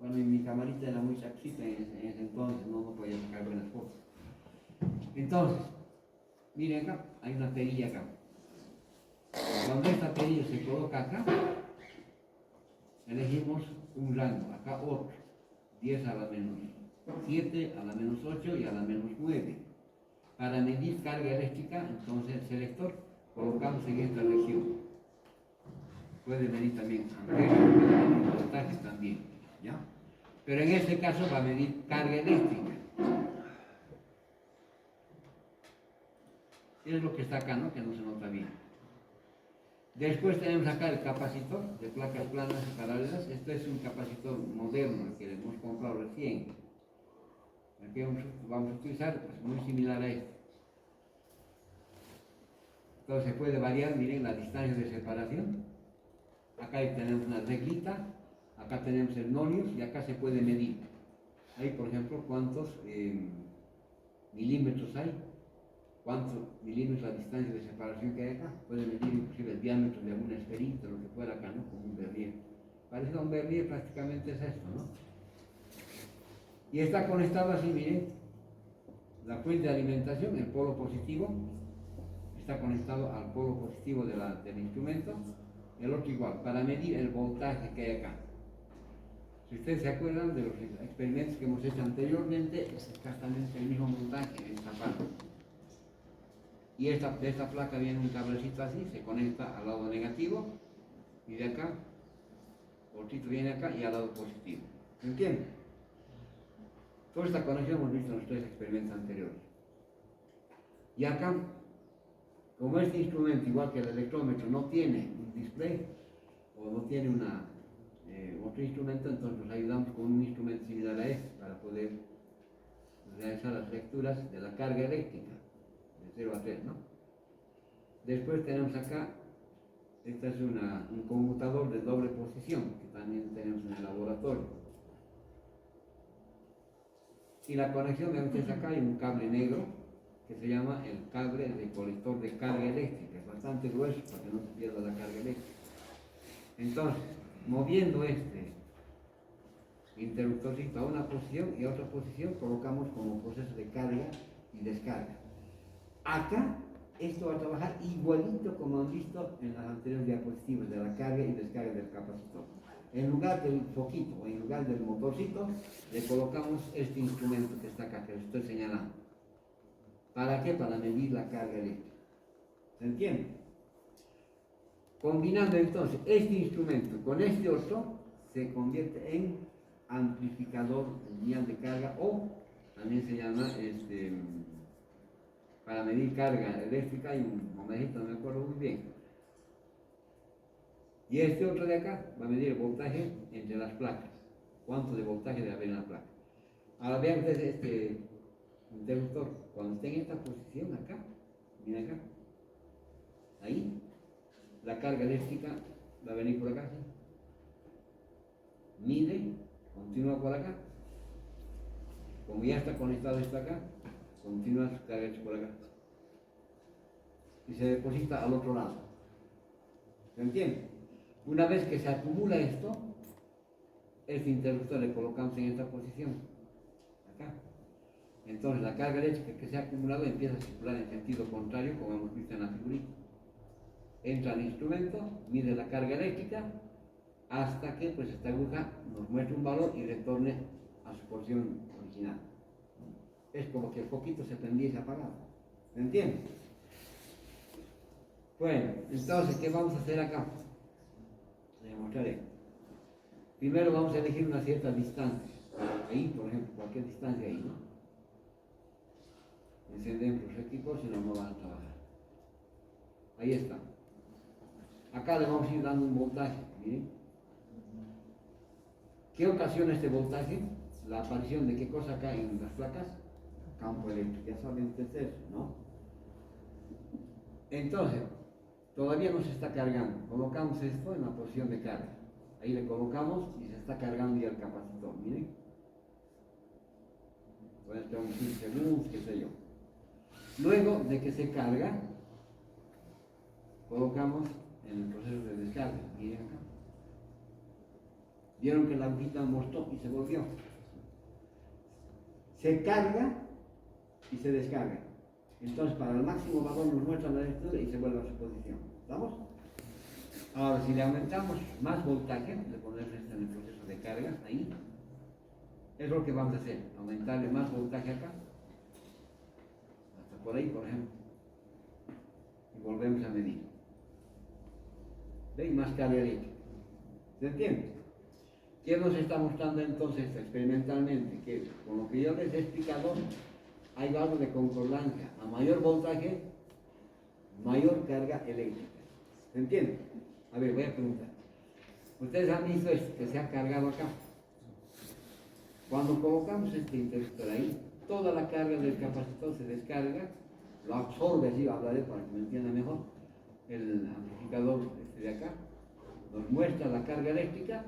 Bueno, mi camarita era muy chaquita en ese entonces, no podía sacar buenas fotos. Entonces, miren acá, hay una perilla acá. Cuando esta perilla se coloca acá, elegimos un rango, acá otro, 10 a la menos 7, a la menos 8 y a la menos 9. Para medir carga eléctrica, entonces el selector colocamos en esta región. Puede medir también amperes, puede medir voltajes también, ¿ya? Pero en este caso va a medir carga eléctrica. Es lo que está acá, ¿no? Que no se nota bien. Después tenemos acá el capacitor de placas planas y paralelas. Este es un capacitor moderno, el que hemos comprado recién. El que vamos a utilizar, pues muy similar a este. Entonces se puede variar, miren, la distancia de separación. Acá tenemos una reglita, acá tenemos el nonius y acá se puede medir. Ahí, por ejemplo, cuántos milímetros hay, cuántos milímetros la distancia de separación que hay acá. Puede medir inclusive el diámetro de alguna esferita, lo que fuera acá, ¿no? Como un vernier. Parecido a un vernier, prácticamente es esto, ¿no? Y está conectado así, miren, la fuente de alimentación, el polo positivo, está conectado al polo positivo del instrumento, el otro igual, para medir el voltaje que hay acá. Si ustedes se acuerdan de los experimentos que hemos hecho anteriormente, es exactamente el mismo voltaje en esta parte. Y de esta placa viene un cablecito así, se conecta al lado negativo, y de acá, otro viene acá y al lado positivo. ¿Se entiende? Toda esta conexión hemos visto en los 3 experimentos anteriores. Y acá, como este instrumento, igual que el electrómetro, no tiene un display o no tiene otro instrumento, entonces nos ayudamos con un instrumento similar a este para poder realizar las lecturas de la carga eléctrica de 0 a 3, ¿no? Después tenemos acá, este es un conmutador de doble posición que también tenemos en el laboratorio. Y la conexión de ustedes acá hay un cable negro que se llama el cable de colector de carga eléctrica, es bastante grueso para que no se pierda la carga eléctrica. Entonces, moviendo este interruptorcito a una posición y a otra posición, colocamos como proceso de carga y descarga. Acá, esto va a trabajar igualito como han visto en las anteriores diapositivas de la carga y descarga del capacitor. En lugar del foquito o en lugar del motorcito, le colocamos este instrumento que está acá, que les estoy señalando. ¿Para qué? Para medir la carga eléctrica. ¿Se entiende? Combinando entonces este instrumento con este otro, se convierte en amplificador lineal de carga, o también se llama, para medir carga eléctrica, hay un momentito, no me acuerdo muy bien. Y este otro de acá va a medir el voltaje entre las placas. ¿Cuánto de voltaje debe haber en la placa? Ahora vean ustedes este interruptor. Cuando esté en esta posición acá, miren acá, ahí, la carga eléctrica va a venir por acá, ¿sí? Mide, continúa por acá. Como ya está conectado esto acá, continúa su carga eléctrica por acá. Y se deposita al otro lado. ¿Se entiende? Una vez que se acumula esto, este interruptor le colocamos en esta posición, acá. Entonces la carga eléctrica que se ha acumulado empieza a circular en sentido contrario, como hemos visto en la figurita. Entra al instrumento, mide la carga eléctrica, hasta que pues esta aguja nos muestre un valor y retorne a su posición original. Es como que el foquito se prendía y se apagaba. ¿Me entiendes? Bueno, entonces, ¿qué vamos a hacer acá? Les mostraré. Primero vamos a elegir una cierta distancia. Ahí, por ejemplo, cualquier distancia ahí, ¿no? Encendemos los equipos y no van a trabajar. Ahí está. Acá le vamos a ir dando un voltaje, miren. ¿Qué ocasiona este voltaje? La aparición de qué cosa acá en las placas. Campo eléctrico, ya saben ustedes, ¿no? Entonces, todavía no se está cargando. Colocamos esto en la posición de carga. Ahí le colocamos y se está cargando ya el capacitor, miren. Puede estar unos 15 segundos, qué sé yo. Luego de que se carga, colocamos en el proceso de descarga, miren acá. Vieron que la agujita mostró y se volvió. Se carga y se descarga. Entonces, para el máximo valor nos muestra la lectura y se vuelve a su posición. ¿Estamos? Ahora, si le aumentamos más voltaje, le ponemos esto en el proceso de carga, ahí, es lo que vamos a hacer, aumentarle más voltaje acá, hasta por ahí, por ejemplo, y volvemos a medir. ¿Veis? Más carga eléctrica. ¿Se entiende? ¿Qué nos está mostrando entonces experimentalmente? Que con lo que yo les he explicado, hay algo de concordancia. A mayor voltaje, mayor carga eléctrica. ¿Se entiende? A ver, voy a preguntar. Ustedes han visto esto que se ha cargado acá. Cuando colocamos este interruptor ahí, toda la carga del capacitor se descarga, lo absorbe, así hablaré para que me entienda mejor, el amplificador de acá, nos muestra la carga eléctrica,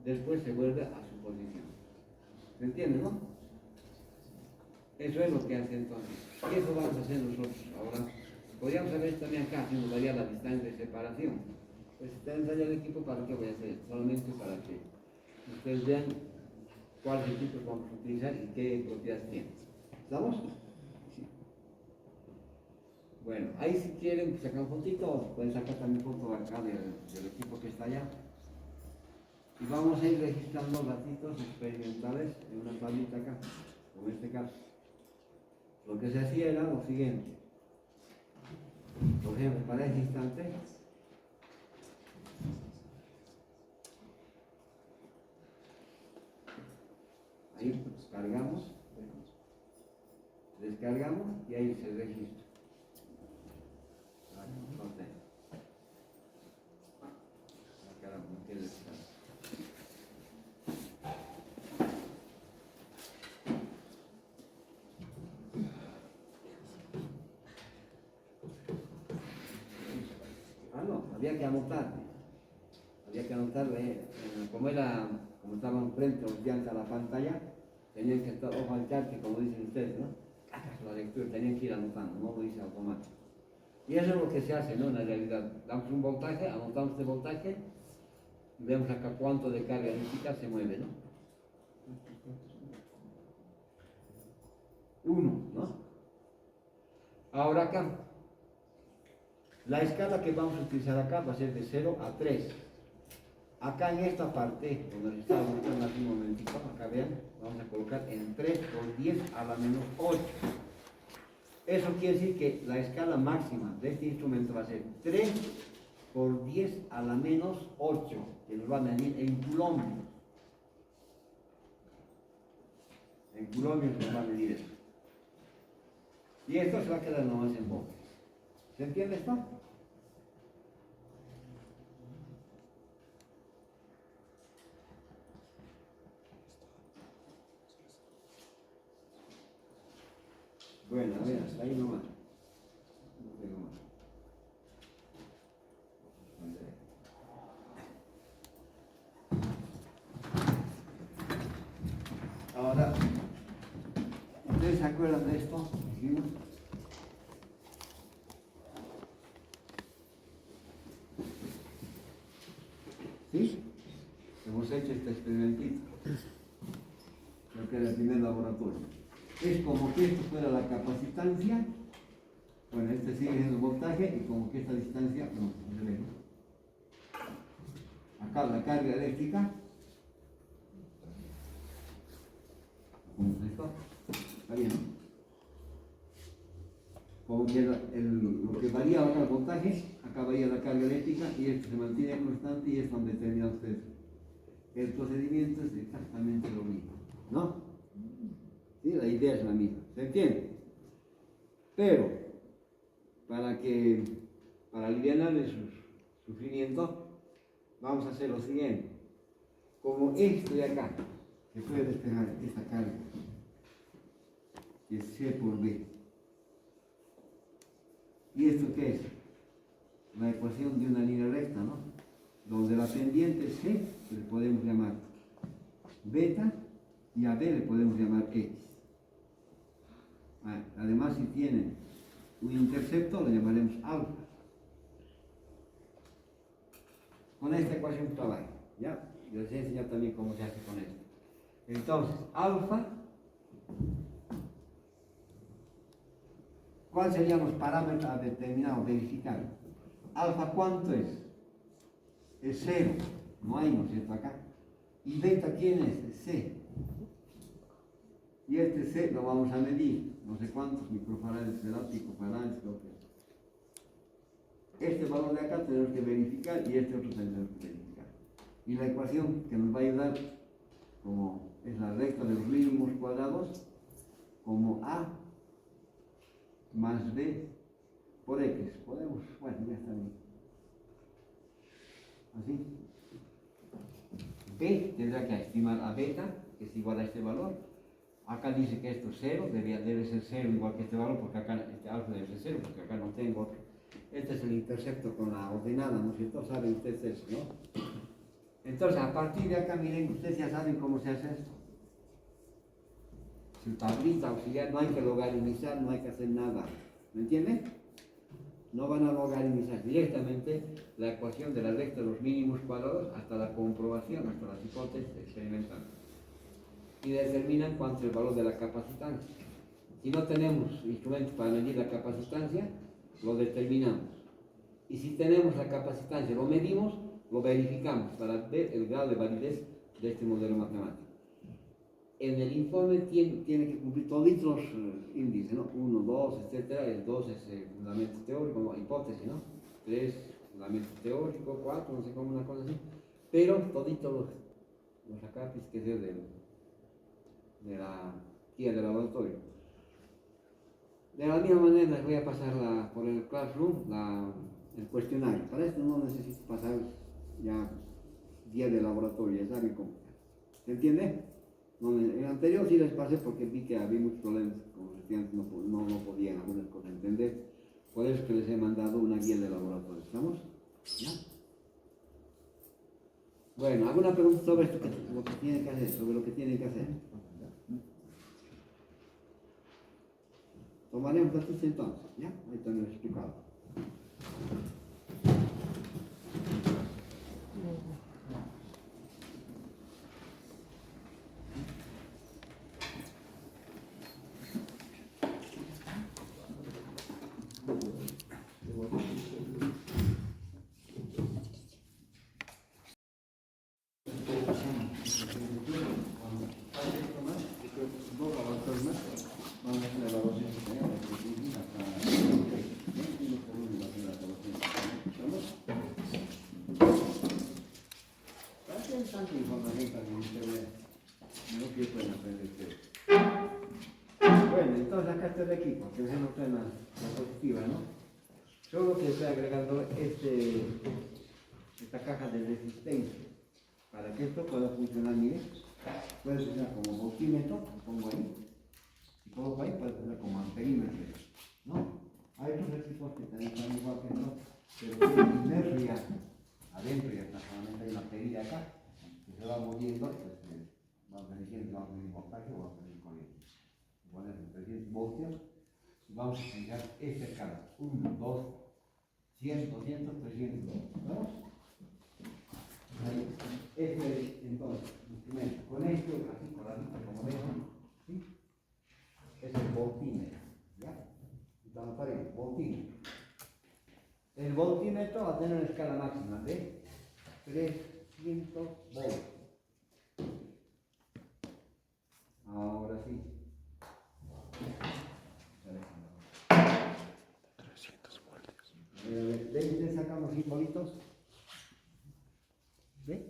después se vuelve a su posición. ¿Se entiende, no? Eso es lo que hace entonces. Y eso vamos a hacer nosotros ahora. Podríamos saber también acá, si nos daría la distancia de separación. Pues si está ensayado el equipo, ¿para qué voy a hacer? Solamente para que ustedes vean cuáles equipos vamos a utilizar y qué propiedades tienen. ¿Estamos? Sí. Bueno, ahí si quieren sacar un fotito, pueden sacar también foto acá del equipo que está allá. Y vamos a ir registrando ratitos experimentales en una tablita acá, como en este caso. Lo que se hacía era lo siguiente. Por ejemplo, para ese instante, ahí cargamos, descargamos y ahí se registra. Había que anotar, como estaban frente a la pantalla, tenían que estar ojo al charque, como dicen ustedes, ¿no? La lectura, tenían que ir anotando, no lo dice automático. Y eso es lo que se hace, ¿no? En la realidad, damos un voltaje, anotamos este voltaje, y vemos acá cuánto de carga eléctrica se mueve, ¿no? 1, ¿no? Ahora acá, la escala que vamos a utilizar acá va a ser de 0 a 3. Acá en esta parte, donde les estaba mostrando hace un momentito, acá vean, vamos a colocar en 3 por 10 a la menos 8. Eso quiere decir que la escala máxima de este instrumento va a ser 3 por 10 a la menos 8, que nos va a medir en coulombs. En coulombs nos va a medir eso. Y esto se va a quedar nomás en voltios. ¿Se entiende esto? Bueno, a ver, hasta ahí nomás. No tengo más. Ahora, ¿ustedes se acuerdan de esto? ¿Sí? ¿Sí? Hemos hecho este experimentito. Creo que era el primer laboratorio. Es como que esto fuera la capacitancia. Bueno, este sigue siendo voltaje y como que esta distancia, no se ve. Acá la carga eléctrica. ¿Cómo es esto? Está bien, ¿no? Como que lo que varía acá el voltaje, acá varía la carga eléctrica y esto se mantiene constante y es donde termina usted. El procedimiento es exactamente lo mismo, ¿no? ¿Sí? La idea es la misma, ¿se entiende? Pero, para aliviar de su sufrimiento, vamos a hacer lo siguiente. Como esto de acá, se puede despejar esta carga, que es C por B. ¿Y esto qué es? La ecuación de una línea recta, ¿no? Donde la pendiente C le podemos llamar beta y a B le podemos llamar X. Además, si tiene un intercepto, lo llamaremos alfa. Con esta ecuación trabaja, ¿ya? y les he enseñado también cómo se hace con esto. Entonces, alfa, ¿cuáles serían los parámetros a determinar o verificar? Alfa, ¿cuánto es? Es 0, no hay, ¿no es cierto? Acá. ¿Y beta quién es? Es C. Y este C lo vamos a medir, no sé cuántos microfarads será, picofarads, creo que. Este valor de acá tenemos que verificar y este otro tenemos que verificar. Y la ecuación que nos va a ayudar, como es la recta de los mínimos cuadrados, como A más B por X. Podemos, bueno, ya está bien. Así. B tendrá que estimar a beta, que es igual a este valor. Acá dice que esto es 0, debe ser 0 igual que este valor, porque acá este alfa debe ser 0, porque acá no tengo otro. Este es el intercepto con la ordenada, ¿no es cierto? Saben ustedes eso, ¿no? Entonces, a partir de acá, miren, ustedes ya saben cómo se hace esto. Su tablita auxiliar, no hay que logaritmizar, no hay que hacer nada. ¿Me entienden? No van a logaritmizar directamente la ecuación de la recta de los mínimos cuadrados hasta la comprobación, hasta las hipótesis experimentales. Y determinan cuánto es el valor de la capacitancia. Si no tenemos instrumentos para medir la capacitancia, lo determinamos. Y si tenemos la capacitancia, lo medimos, lo verificamos para ver el grado de validez de este modelo matemático. En el informe tiene que cumplir todos los índices, ¿no? 1, 2, etcétera. El 2 es fundamento teórico, no, hipótesis, ¿no? 3, fundamento teórico, 4, no sé cómo, una cosa así. Pero toditos los acápices que se de la guía de laboratorio. De la misma manera les voy a pasar por el Classroom el cuestionario. Para esto no necesito pasar ya guía de laboratorio, ya saben cómo. ¿Se entiende? No, en el anterior sí les pasé porque vi que había muchos problemas con los estudiantes, no podían algunas cosas entender. Por eso es que les he mandado una guía de laboratorio. ¿Estamos? ¿Ya? Bueno, ¿alguna pregunta sobre esto? Lo que tienen que hacer, sobre lo que tienen que hacer. Tomaremos las entonces, ¿ya? Ahí también lo he explicado. Tanta información para que ustedes no que pueden aprender ustedes. Bueno, entonces acá está el equipo, que es una diapositiva, ¿no? Solo que estoy agregando esta caja de resistencia para que esto pueda funcionar bien. Puede funcionar como voltímetro, lo pongo ahí, y coloco ahí, puede funcionar como amperímetro, ¿no? Hay otros equipos que también igual que esto, pero tienen inercia adentro y hasta solamente hay una perilla acá. Se va moviendo, pues vamos a medir voltaje o vamos a medir corriente. Poner 300 voltios y vamos a aplicar esta escala: 1, 2, 100, 200, 300. ¿Vamos? Ahí. Este es entonces el instrumento. Con esto, así con la vista, como ven, ¿sí? Es el voltímetro. ¿Ya? Estamos para ahí, voltímetro. El voltímetro va a tener una escala máxima de 300 voltios. Ahora sí. 300 voltios. ¿Ven? Sacamos simbolitos. ¿Ven?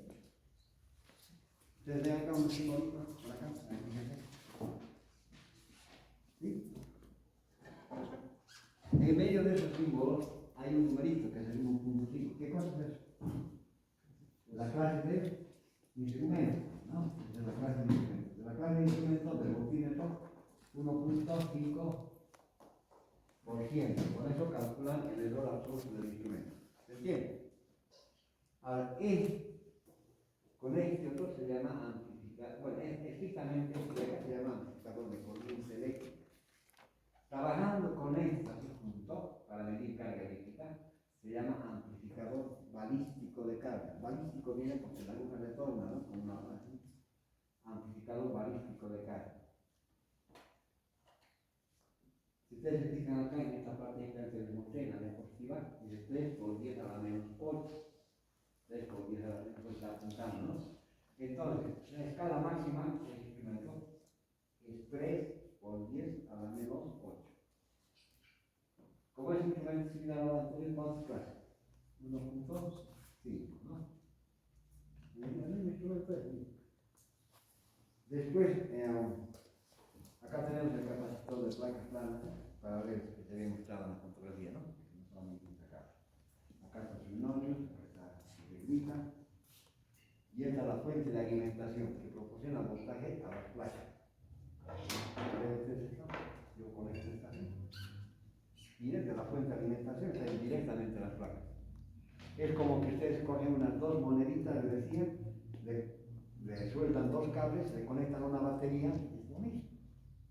Ustedes ven acá unos simbolitos por acá. ¿Sí? En medio de esos símbolos hay un numerito que es el 1.5. ¿Qué cosa es eso? La clase de instrumento, ¿no? De la clase de instrumento. De la clase de instrumento del voltímetro 1.5%. Con eso calculan el error absoluto del instrumento. ¿Se entiende? Ahora, con este otro se llama amplificador. Bueno, estrictamente se llama amplificador de corriente eléctrica. Trabajando con este punto para medir carga eléctrica se llama amplificador balístico balístico de carga. Balístico viene porque la aguja retorna, ¿no? Con un amplificador balístico de carga. Si ustedes se fijan acá en esta parte que antes les mostré, la diapositiva, dice 3 por 10 a la menos 8. 3 por 10 a la menos 8 está apuntando, ¿no? Entonces, la escala máxima del instrumento es 3 por 10 a la menos 8. Como es un instrumento similar a la anterior, ¿cuántas clases? 1.5, ¿no? El instrumento es así. Después, acá tenemos el capacitor de placas planas para ver que se había mostrado en la fotografía, ¿no? No solamente acá. Acá está su nombre, acá está su reglita. Y esta es la fuente de alimentación que proporciona voltaje a las placas. ¿Pueden ustedes esto? Yo conecto esta aquí. Miren, de la fuente de alimentación está directamente a las placas. Es como que ustedes cogen unas dos moneditas, les decía, le sueltan dos cables, le conectan a una batería, es lo mismo.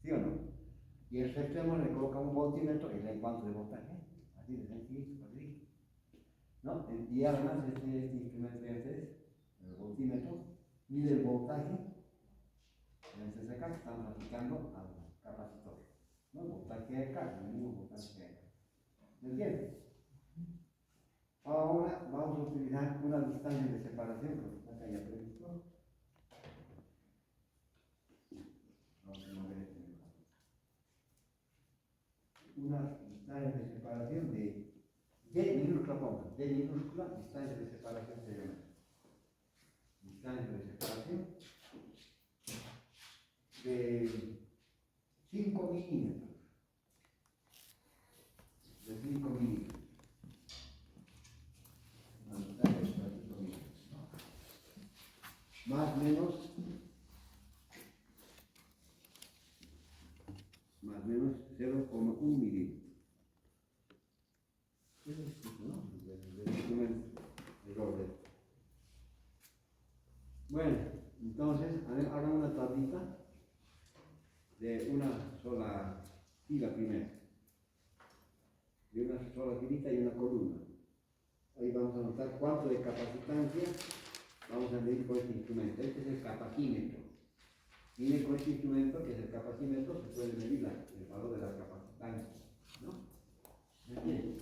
¿Sí o no? Y el extremo le coloca un voltímetro y le cuánto de voltaje. Así de sencillo, así. ¿No? Y además este instrumento es el voltímetro, mide el voltaje en este caso que estamos aplicando al capacitor. ¿No? El voltaje de acá, el mismo voltaje de acá. ¿Me entiendes? Ahora vamos a utilizar una distancia de separación, que está acá ya previsto. Vamos a mover este mejor. Una distancia de separación de D minúscula, ponga, D minúscula, distancia de separación se llama. Distancia de separación de 5 milímetros. De 5 milímetros. Una distancia de 5 milímetros. Más o menos 0,1 milímetro. ¿Qué es esto, no? Del instrumento de Robert. Bueno, entonces hagan una tablita de una sola fila primero, de una sola filita y una columna. Ahí vamos a notar cuánto de capacitancia vamos a medir con este instrumento. Este es el capacímetro. Miren con este instrumento, que es el capacímetro, se puede medir el valor de la capacitancia, ¿no? ¿Me entienden?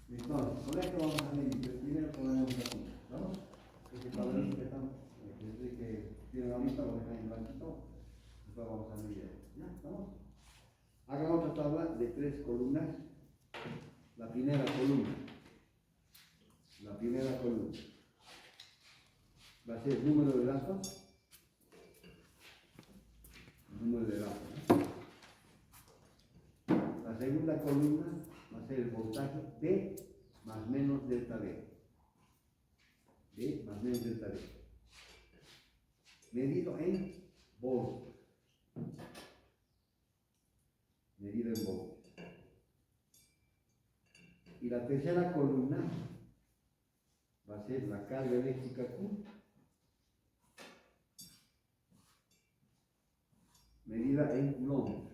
Entonces, con esto vamos a medir. Primero ponemos aquí, ¿no? Este cuadrito que estamos, que tiene la lista, lo dejan en blanquito. Después vamos a medir. ¿Ya? ¿Estamos? Hagan otra tabla de 3 columnas. La primera columna va a ser el número de lazos. La segunda columna va a ser el voltaje B más menos delta B. B más menos delta B. Medido en voltios. Y la tercera columna va a ser la carga eléctrica Q, medida en coulombs.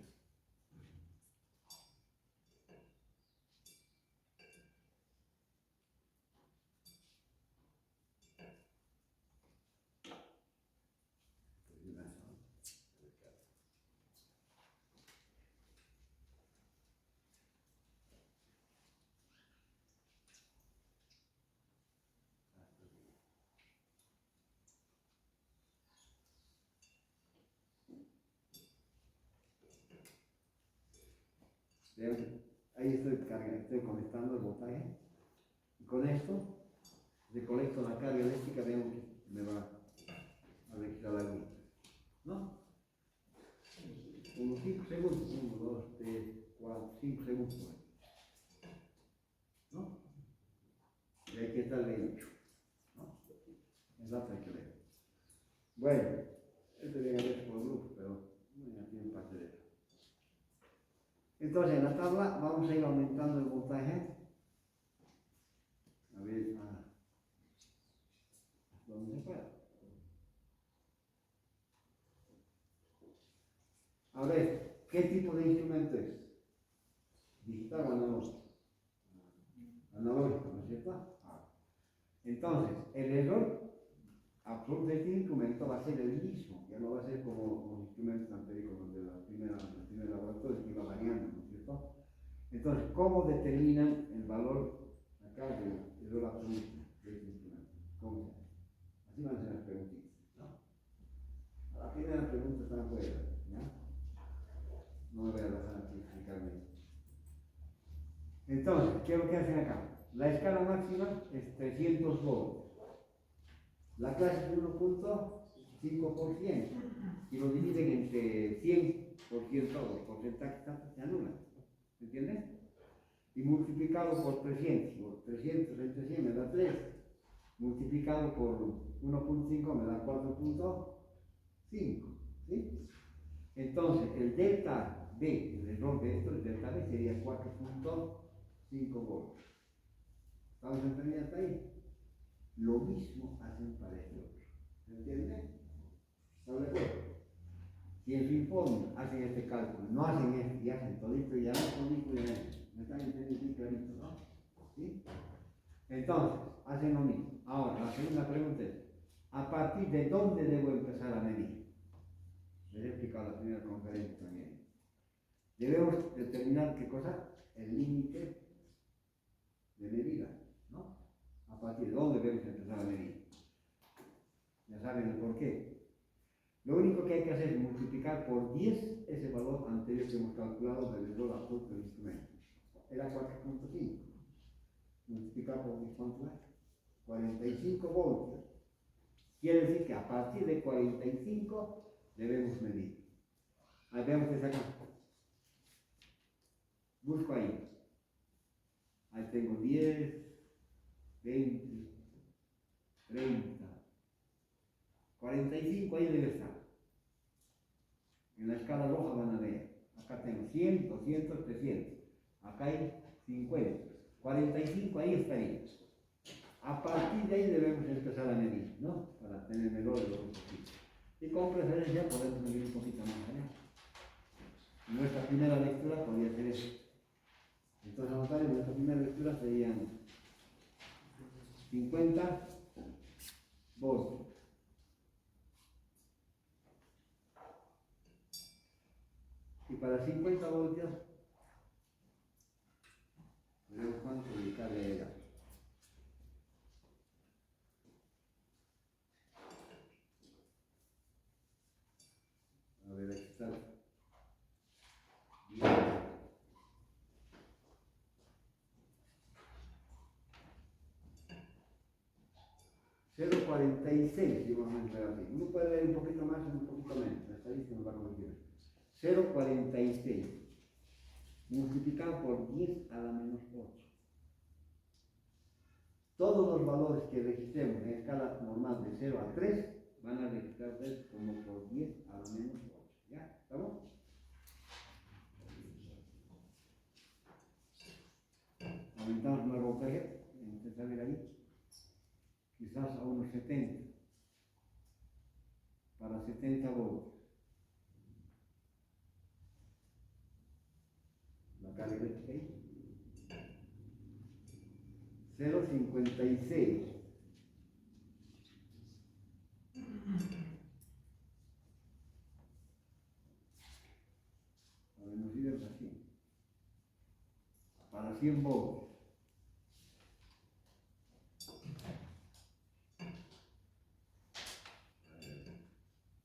Ahí estoy conectando el voltaje. Y con esto, recolecto la carga eléctrica, veo que me va a registrar la luz. ¿No? Unos 5 segundos. 1, 2, 3, 4, 5 segundos. ¿No? Y hay que estar leyendo. ¿No? Es la que leo. Bueno, este viene a ver por grupo, pero no tiene parte de eso. Entonces, en la tabla vamos a ir aumentando el voltaje. A ver, ¿dónde se puede? A ver, ¿qué tipo de instrumento es? Digital o analógico. Analógico, ¿no es cierto? Entonces, el error absoluto de este instrumento va a ser el mismo, ya no va a ser como los instrumentos anteriores, como de los primeros laboratorios que iba variando, ¿no es cierto? Entonces, ¿cómo determinan el valor acá del error absoluto de este instrumento? ¿Cómo se hace? Así van a ser las preguntitas, ¿no? La primera pregunta está afuera, ¿ya? No me voy a dejar aquí explicarme esto. Entonces, ¿qué es lo que hacen acá? La escala máxima es 300 volts. La clase es 1.5% y lo dividen entre 100%, los porcentajes tantos se anulan. ¿Me entiendes? Y multiplicado por 300, por 300 entre 100 me da 3, multiplicado por 1.5 me da 4.5, ¿sí? Entonces, el delta B, el error de esto, el delta B sería 4.5 volts. ¿Estamos entendiendo hasta ahí? Lo mismo hacen para este otro. ¿Se entiende? ¿Estamos de acuerdo? Si en su informe hacen este cálculo, no hacen este y hacen todito y ya no todito y ya no. ¿Me están entendiendo bien clarito, no? ¿Sí? Entonces, hacen lo mismo. Ahora, la segunda pregunta es, ¿a partir de dónde debo empezar a medir? Les he explicado en la primera conferencia también. Debemos determinar qué cosa, el límite de medida, ¿no? A partir de dónde debemos empezar a medir. Ya saben el por qué. Lo único que hay que hacer es multiplicar por 10 ese valor anterior que hemos calculado del error absoluto del instrumento. Era 4.5. Multiplicar por 10, ¿cuánto da? 45 voltios. Quiere decir que a partir de 45 debemos medir. Ahí vemos que sacar. Busco ahí. Ahí tengo 10, 20, 30, 45, ahí debe estar. En la escala roja van a ver. Acá tengo 100, 200, 300. Acá hay 50. 45, ahí estaría. A partir de ahí debemos empezar a medir, ¿no? Para tener mejor de lo posible. Y con preferencia podemos medir un poquito más allá. Nuestra primera lectura podría ser eso. Entonces, anotar en nuestra primera lectura serían 50 voltios. Y para 50 voltios, veremos cuánto dedicarle a ella. A ver, aquí está. 0,46, si vamos a entrar así. Uno puede leer un poquito más o un poquito menos. La estadística nos va a corregir. 0,46 multiplicado por 10 a la menos 8. Todos los valores que registremos en escala normal de 0 a 3 van a registrarse como por 10 a la menos 8. ¿Ya? ¿Estamos? Aumentamos una voltaje, intentar ver ahí, quizás a unos 70, para 70 voltios. La carga eléctrica ahí. 0,56. A ver, nos iremos así. Para 100 voltios.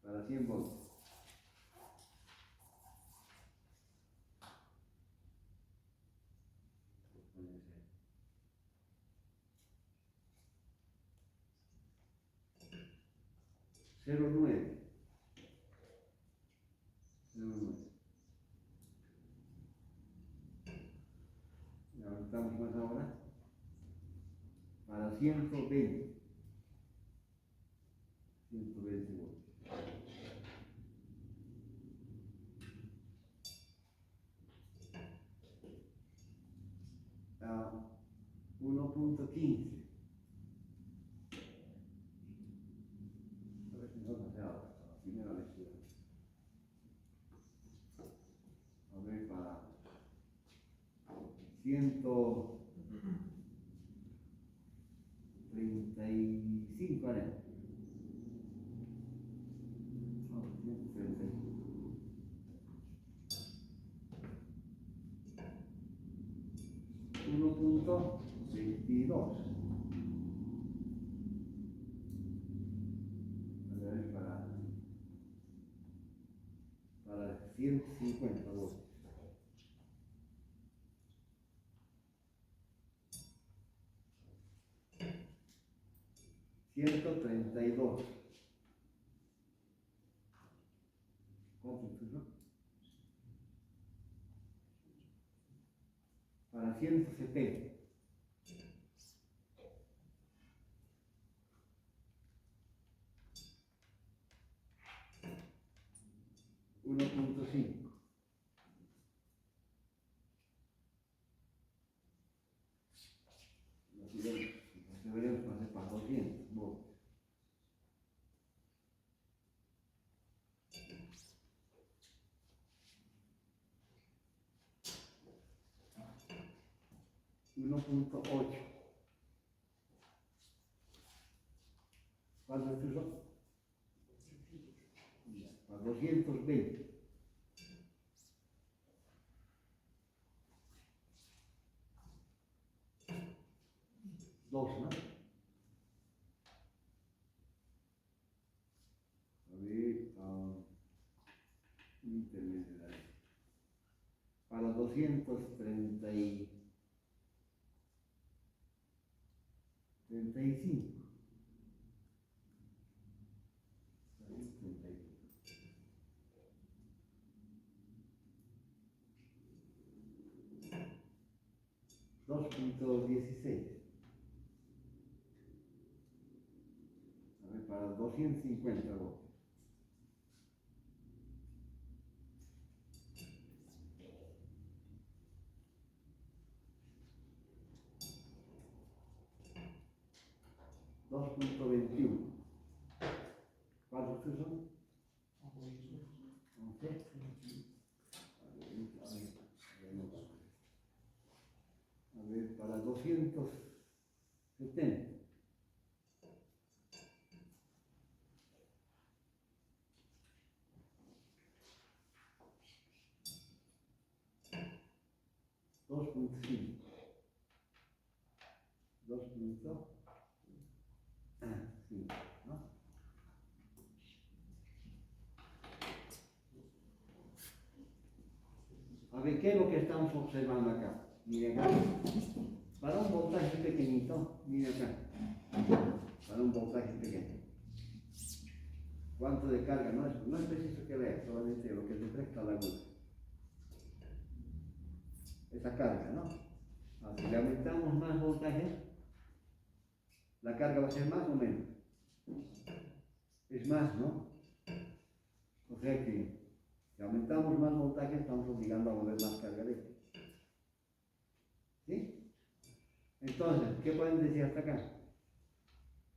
Para 100 voltios. Cero nueve. Y avanzamos más ahora. Para 120. 120 voltios. A 1.15. A ver si nos hace ahora, la primera lectura. A ver, para 130. 135 haremos. No, 135. 1.22. A ver, para 150 voltios. 132. ¿Cuánto puso? Para 170. 1.5. Deberíamos pasar para 200 voltios. 1.8. ¿Cuánto es eso? Para 220. 2, ¿no? A ver, intermedio. Para 235. 2.16. A ver, para 250 voltios. 2.21. ¿Cuántos son? 11. A ver, para 270. 2.5. 2.5, ¿no? A ver, ¿qué es lo que estamos observando acá? Miren acá. Para un voltaje pequeñito, miren acá. Para un voltaje pequeño. ¿Cuánto de carga? No es preciso que leer, solamente lo que refleja la luz. Esa carga, ¿no? Si le aumentamos más voltaje, la carga va a ser más o menos. Es más, ¿no? O sea que si aumentamos más voltaje, estamos obligando a mover más carga eléctrica. ¿Sí? Entonces, ¿qué pueden decir hasta acá?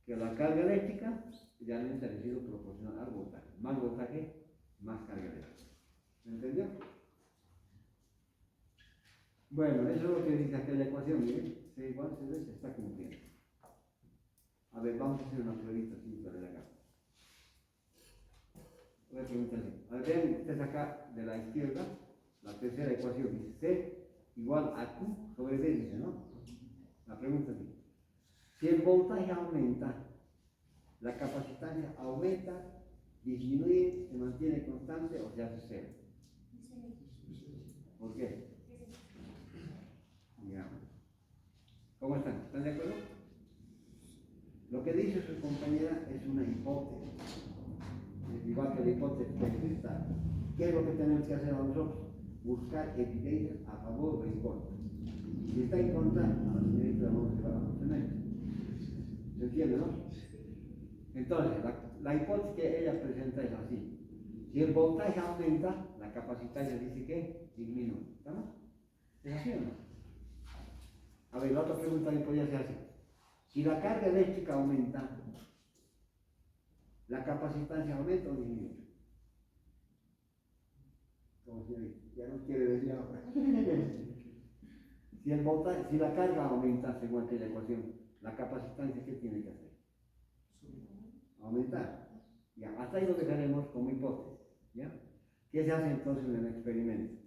Que la carga eléctrica realmente ha sido proporcional al voltaje. Más voltaje, más carga eléctrica. ¿Me entendió? Bueno, eso es lo que dice aquella ecuación, miren. C igual C se está cumpliendo. A ver, vamos a hacer una pruebita simple de acá. Voy a preguntar así. A ver, vean ustedes acá de la izquierda, la tercera ecuación dice C igual a Q sobre B, dice, ¿no? La pregunta es así. Si el voltaje aumenta, la capacitancia aumenta, disminuye, se mantiene constante o se hace cero. ¿Por qué? Digamos. ¿Cómo están? ¿Están de acuerdo? Lo que dice su compañera es una hipótesis. Es igual que la hipótesis experimental. ¿Qué es lo que tenemos que hacer nosotros? Buscar evidencias a favor o en contra. Si está en contra, a la señorita vamos a llevar a mantener. ¿Se entiende, no? Entonces, la hipótesis que ella presenta es así. Si el voltaje aumenta, la capacitancia dice que disminuye. ¿Estamos? ¿Es así o no? A ver, la otra pregunta que podría ser así. Si la carga eléctrica aumenta, ¿la capacitancia aumenta o disminuye? Como si ya no quiere decir ahora. Si el voltaje, si la carga aumenta según aquella ecuación, la capacitancia, ¿qué tiene que hacer? aumentar. Ya, hasta ahí lo dejaremos como hipótesis. ¿Ya? ¿Qué se hace entonces en el experimento?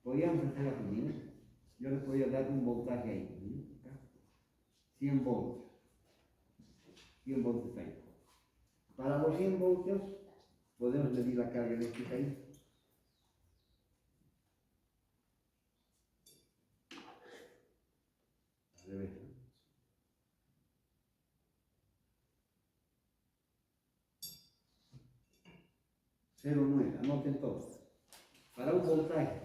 Podríamos hacer así, miren. Yo les podría dar un voltaje ahí, ¿sí? Acá. 100 voltios. 100 voltios ahí. Para los 100 voltios podemos medir la carga eléctrica ahí. Al revés, ¿no? 0,9, anoten todos. Para un voltaje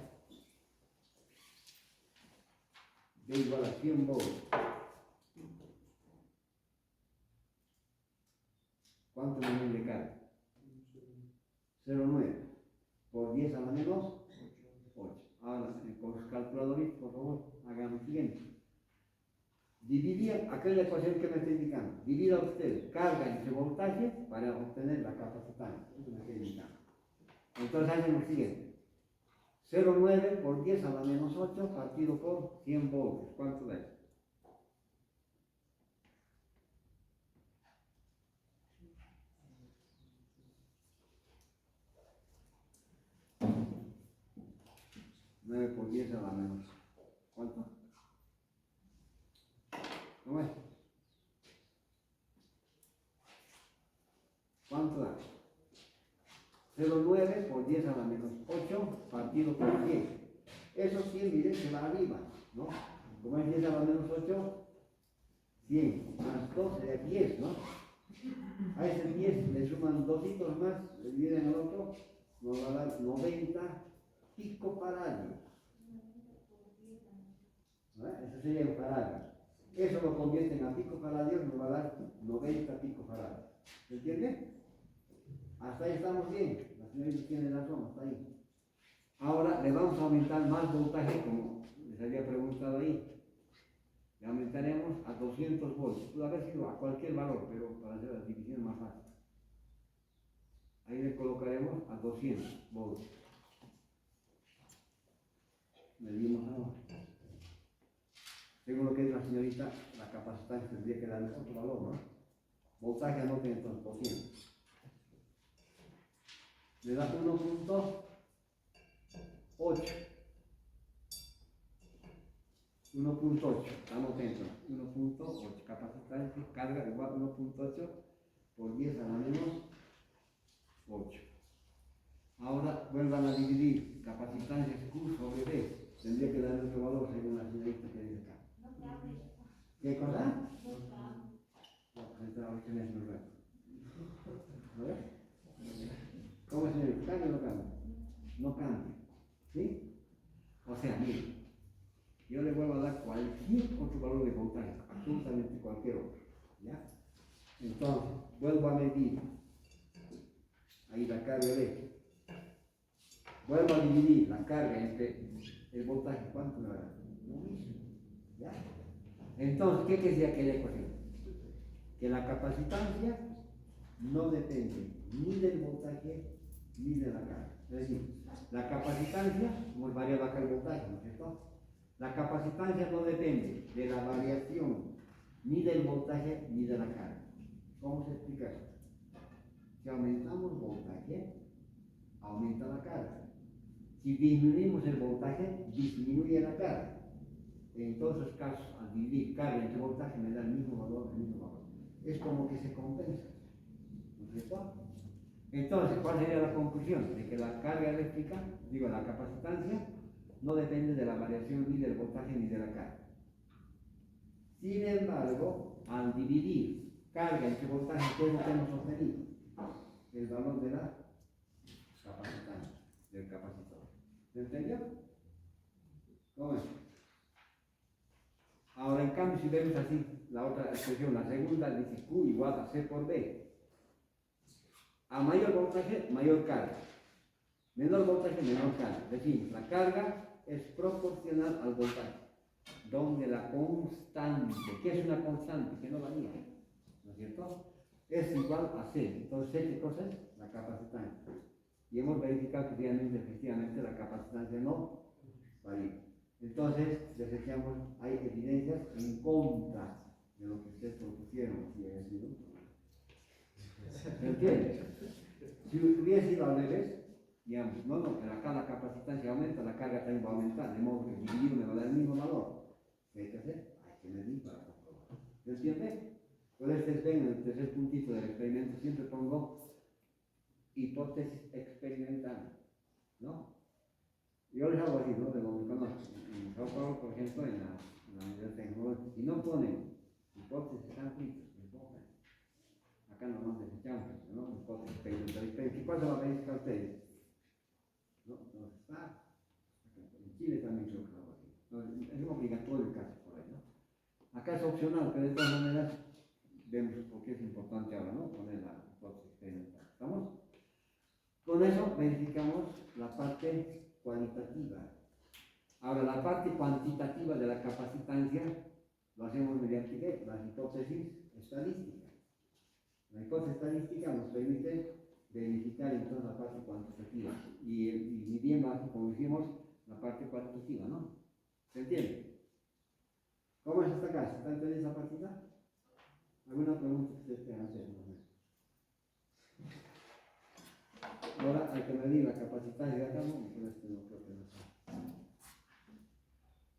de igual a 100 voltios, ¿cuánto me viene de carga? 0,9 por 10 a la menos 8. Ahora, con los calculadores, por favor, hagan lo siguiente. Dividía, aquella ecuación que me está indicando, divida usted carga entre voltaje para obtener la capacitancia. Eso me está indicando. Entonces hacen lo siguiente. 0,9 por 10 a la menos 8 partido por 100 voltios. ¿Cuánto da eso? Nueve por 10 a la menos. ¿Cuánto? ¿Cómo es? ¿Cuánto da? 0,9 por 10 a la menos 8 partido por 100. Eso 100, miren, se va arriba, ¿no? Como es 10 a la menos 8, 100 más 2 sería 10, ¿no? A ese 10 le suman 2 hitos más, le dividen el otro, nos va a dar 90 picofaradios. ¿No? Eso sería un faradio. Eso lo convierten a picofaradios, nos va a dar 90 picofaradios. ¿Se entiende? Hasta ahí estamos bien. La señorita tiene razón, hasta ahí. Ahora le vamos a aumentar más voltaje, como les había preguntado ahí. Le aumentaremos a 200 voltios. Puede haber sido a cualquier valor, pero para hacer la división más fácil. Ahí le colocaremos a 200 voltios. Medimos ahora. Según lo que dice la señorita, la capacitancia tendría que darle otro valor, ¿no? Voltaje anoten entonces 200. Le da 1.8. 1.8, estamos dentro. 1.8, capacitancia, carga igual a 1.8 por 10 a la menos 8. Ahora vuelvan a dividir capacitancia Q sobre B. Tendría que dar otro valor según la señorita que dice acá. ¿Qué cosa? No, esta opción es muy rara. ¿Lo ves? ¿Cómo es, señor? ¿Cambia o no cambia? No cambia. ¿Sí? O sea, miren, yo le vuelvo a dar cualquier otro valor de voltaje, absolutamente cualquier otro. ¿Ya? Entonces, vuelvo a medir ahí la carga eléctrica. Vuelvo a dividir la carga entre el voltaje. ¿Cuánto me va a dar? Lo mismo. ¿Ya? Entonces, ¿qué decía aquella ecuación? Que la capacitancia no depende ni del voltaje ni de la carga. Es decir, la capacitancia, como varía acá el voltaje, ¿no es cierto? La capacitancia no depende de la variación ni del voltaje ni de la carga. ¿Cómo se explica eso? Si aumentamos voltaje, aumenta la carga. Si disminuimos el voltaje, disminuye la carga. En todos los casos, al dividir carga entre voltaje, me da el mismo valor, el mismo valor. Es como que se compensa. ¿No es cierto? Entonces, ¿cuál sería la conclusión? De que la carga eléctrica, digo, la capacitancia, no depende de la variación ni del voltaje ni de la carga. Sin embargo, al dividir carga entre voltaje, ¿qué es lo que hemos obtenido? El valor de la capacitancia, del capacitor. ¿Se entendió? ¿Cómo es? Ahora, en cambio, si vemos así, la otra expresión, la segunda, dice Q igual a C por B. A mayor voltaje, mayor carga. Menor voltaje, menor carga. Es decir, la carga es proporcional al voltaje, donde la constante, ¿qué es una constante? Que no varía, ¿no es cierto? Es igual a C. Entonces, C, ¿qué cosa es? La capacitancia. Y hemos verificado que realmente, efectivamente, la capacitancia no varía. Entonces, desechamos, hay evidencias en contra de lo que ustedes propusieron, si es sido. ¿Me entiendes? Si hubiese ido al revés, digamos, no, pero acá la capacitancia aumenta, la carga también va a aumentar, de modo que dividir me va a dar el mismo valor. ¿Qué hay que hacer? Hay que medir para comprobar. ¿Me entiendes? Por eso ven en el tercer puntito del experimento, siempre pongo hipótesis experimental, ¿no? Yo les hago así, ¿no? De lo que conozco. En Sao Paulo, por ejemplo, en la Universidad Tecnológica, si no ponen hipótesis amplias, les pongan. Acá no nos desechamos, ¿no? Hipótesis experimental. ¿Qué cosa va a verificar ustedes? ¿No? Entonces, en Chile también creo que lo hago así. Entonces, es obligatorio casi por ahí, ¿no? Acá es opcional, pero de todas maneras vemos por qué es importante ahora, ¿no? Poner la hipótesis experimental. ¿Estamos? Con eso verificamos la parte cualitativa. Ahora, la parte cuantitativa de la capacitancia lo hacemos mediante ¿qué? Las hipótesis estadísticas. La hipótesis estadística nos permite verificar entonces la parte cuantitativa y midiendo así como hicimos la parte cualitativa, ¿no? ¿Se entiende? ¿Cómo es hasta acá? ¿Se está entendiendo esa partida? ¿Alguna pregunta que ustedes quieran hacer? Ahora hay que medir la capacitancia de acá, ¿no? Con este no creo que no sea.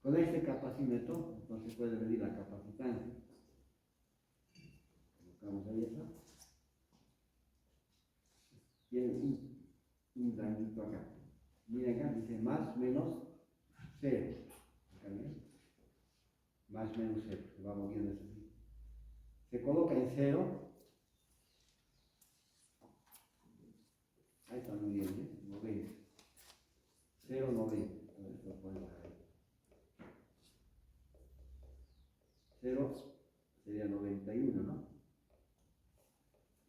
Con este capacímetro, entonces puede medir la capacitancia. Colocamos ahí eso. Tiene un ranguito acá. Miren acá, dice más menos 0. Acá miren. Más menos 0. Se va moviendo eso. Se coloca en 0. Ahí está muy bien, ¿eh? 90. 0, 90. Entonces lo ponemos ahí. 0 sería 91, ¿no?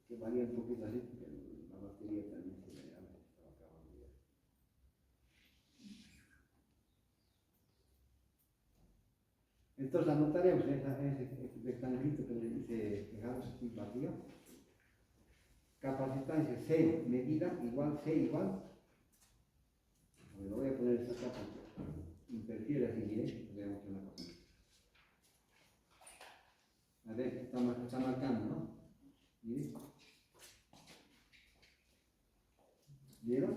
Que varía un poquito así, porque la batería también se le llama, estaba acabando ya. Entonces anotaremos ese rectangulito que le dice fijaros aquí vacío. Capacitancia C medida igual C igual. Bueno, voy a poner esta capa, interfiere así, miren, veamos una cosa. A ver, está marcando, ¿no? Miren. ¿Vieron?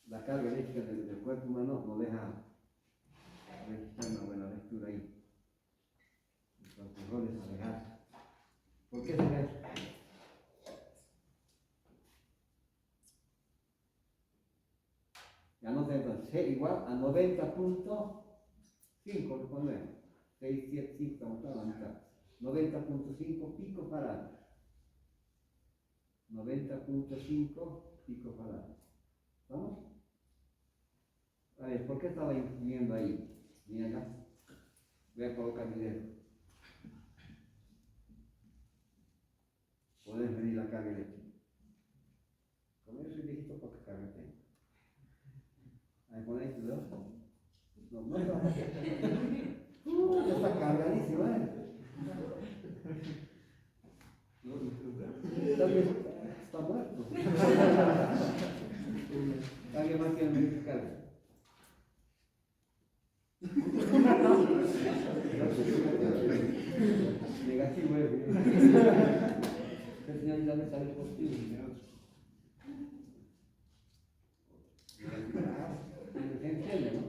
La carga eléctrica del cuerpo humano no deja registrar una buena lectura ahí. Los errores alejarse. ¿Por qué será eso? Ya no tengo C igual a 90.5, lo ponemos. 675, estamos a la mitad. 90.5 picofarados. 90.5 picofarados. ¿Estamos? A ver, ¿por qué estaba influyendo ahí? Mira acá. Voy a colocar mi dedo. Podés medir la carga eléctrica. Como yo soy viejito, poca carga tengo. Ahí ponéis tu dedo. No está. Está cargadísimo, ¿eh? Está muerto. ¿Alguien más quiere medir su carga? Negativo, el señor ya me sale positivo. Se entiende, ¿no?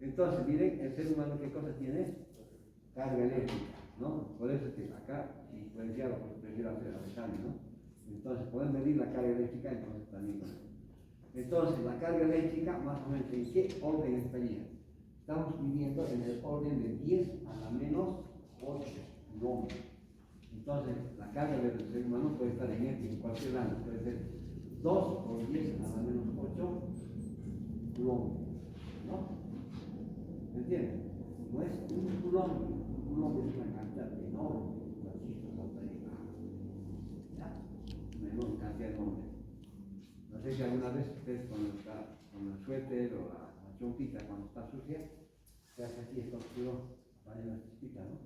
Entonces, miren, el ser humano, ¿qué cosa tiene? Carga eléctrica, ¿no? Por eso es que acá, influenciado por prefiero hacer cambio, ¿no? Entonces, pueden medir la carga eléctrica, entonces también con eso. Entonces, la carga eléctrica, más o menos, ¿en qué orden estaría? Estamos viviendo en el orden de 10 a la menos 8 ohmios. Entonces, la carga del ser humano puede estar en cualquier rango, puede ser 2 por 10 a la menos 8 ohmios, ¿no? ¿Me entienden? No es un coulomb es una cantidad enorme, una cifra voltaica, ¿ya? Una enorme cantidad enorme. No sé si alguna vez ustedes con el suéter o la chompita cuando está sucia, se hace así, esto oscuro, vale una chispita, ¿no?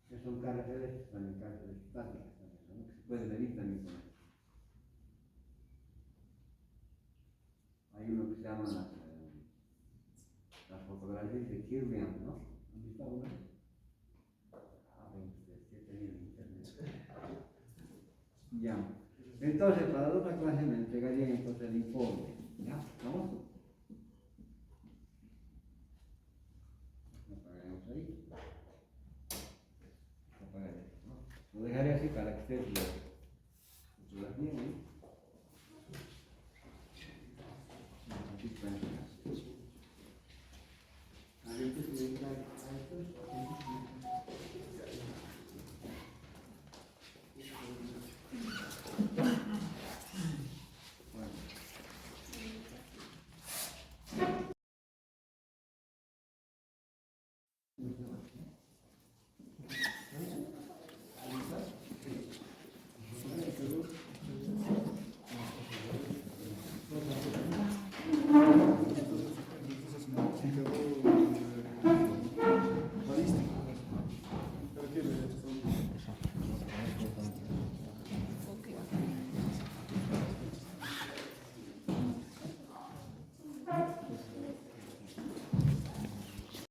Que son cargas eléctricas, también cargas estáticas, ¿no? Que se puede medir también con eso. Hay uno que se llama las fotografías de Kirlian, ¿no? ¿Han visto alguna vez? Ya. Entonces, para la otra clase me entregarían entonces el informe. ¿Ya? ¿Vamos? Lo apagaremos ahí. Apagaré, ¿no? Lo dejaré así para que ustedes lo fotografíen ahí. Aquí está. A ver, ¿qué se le trae a esto?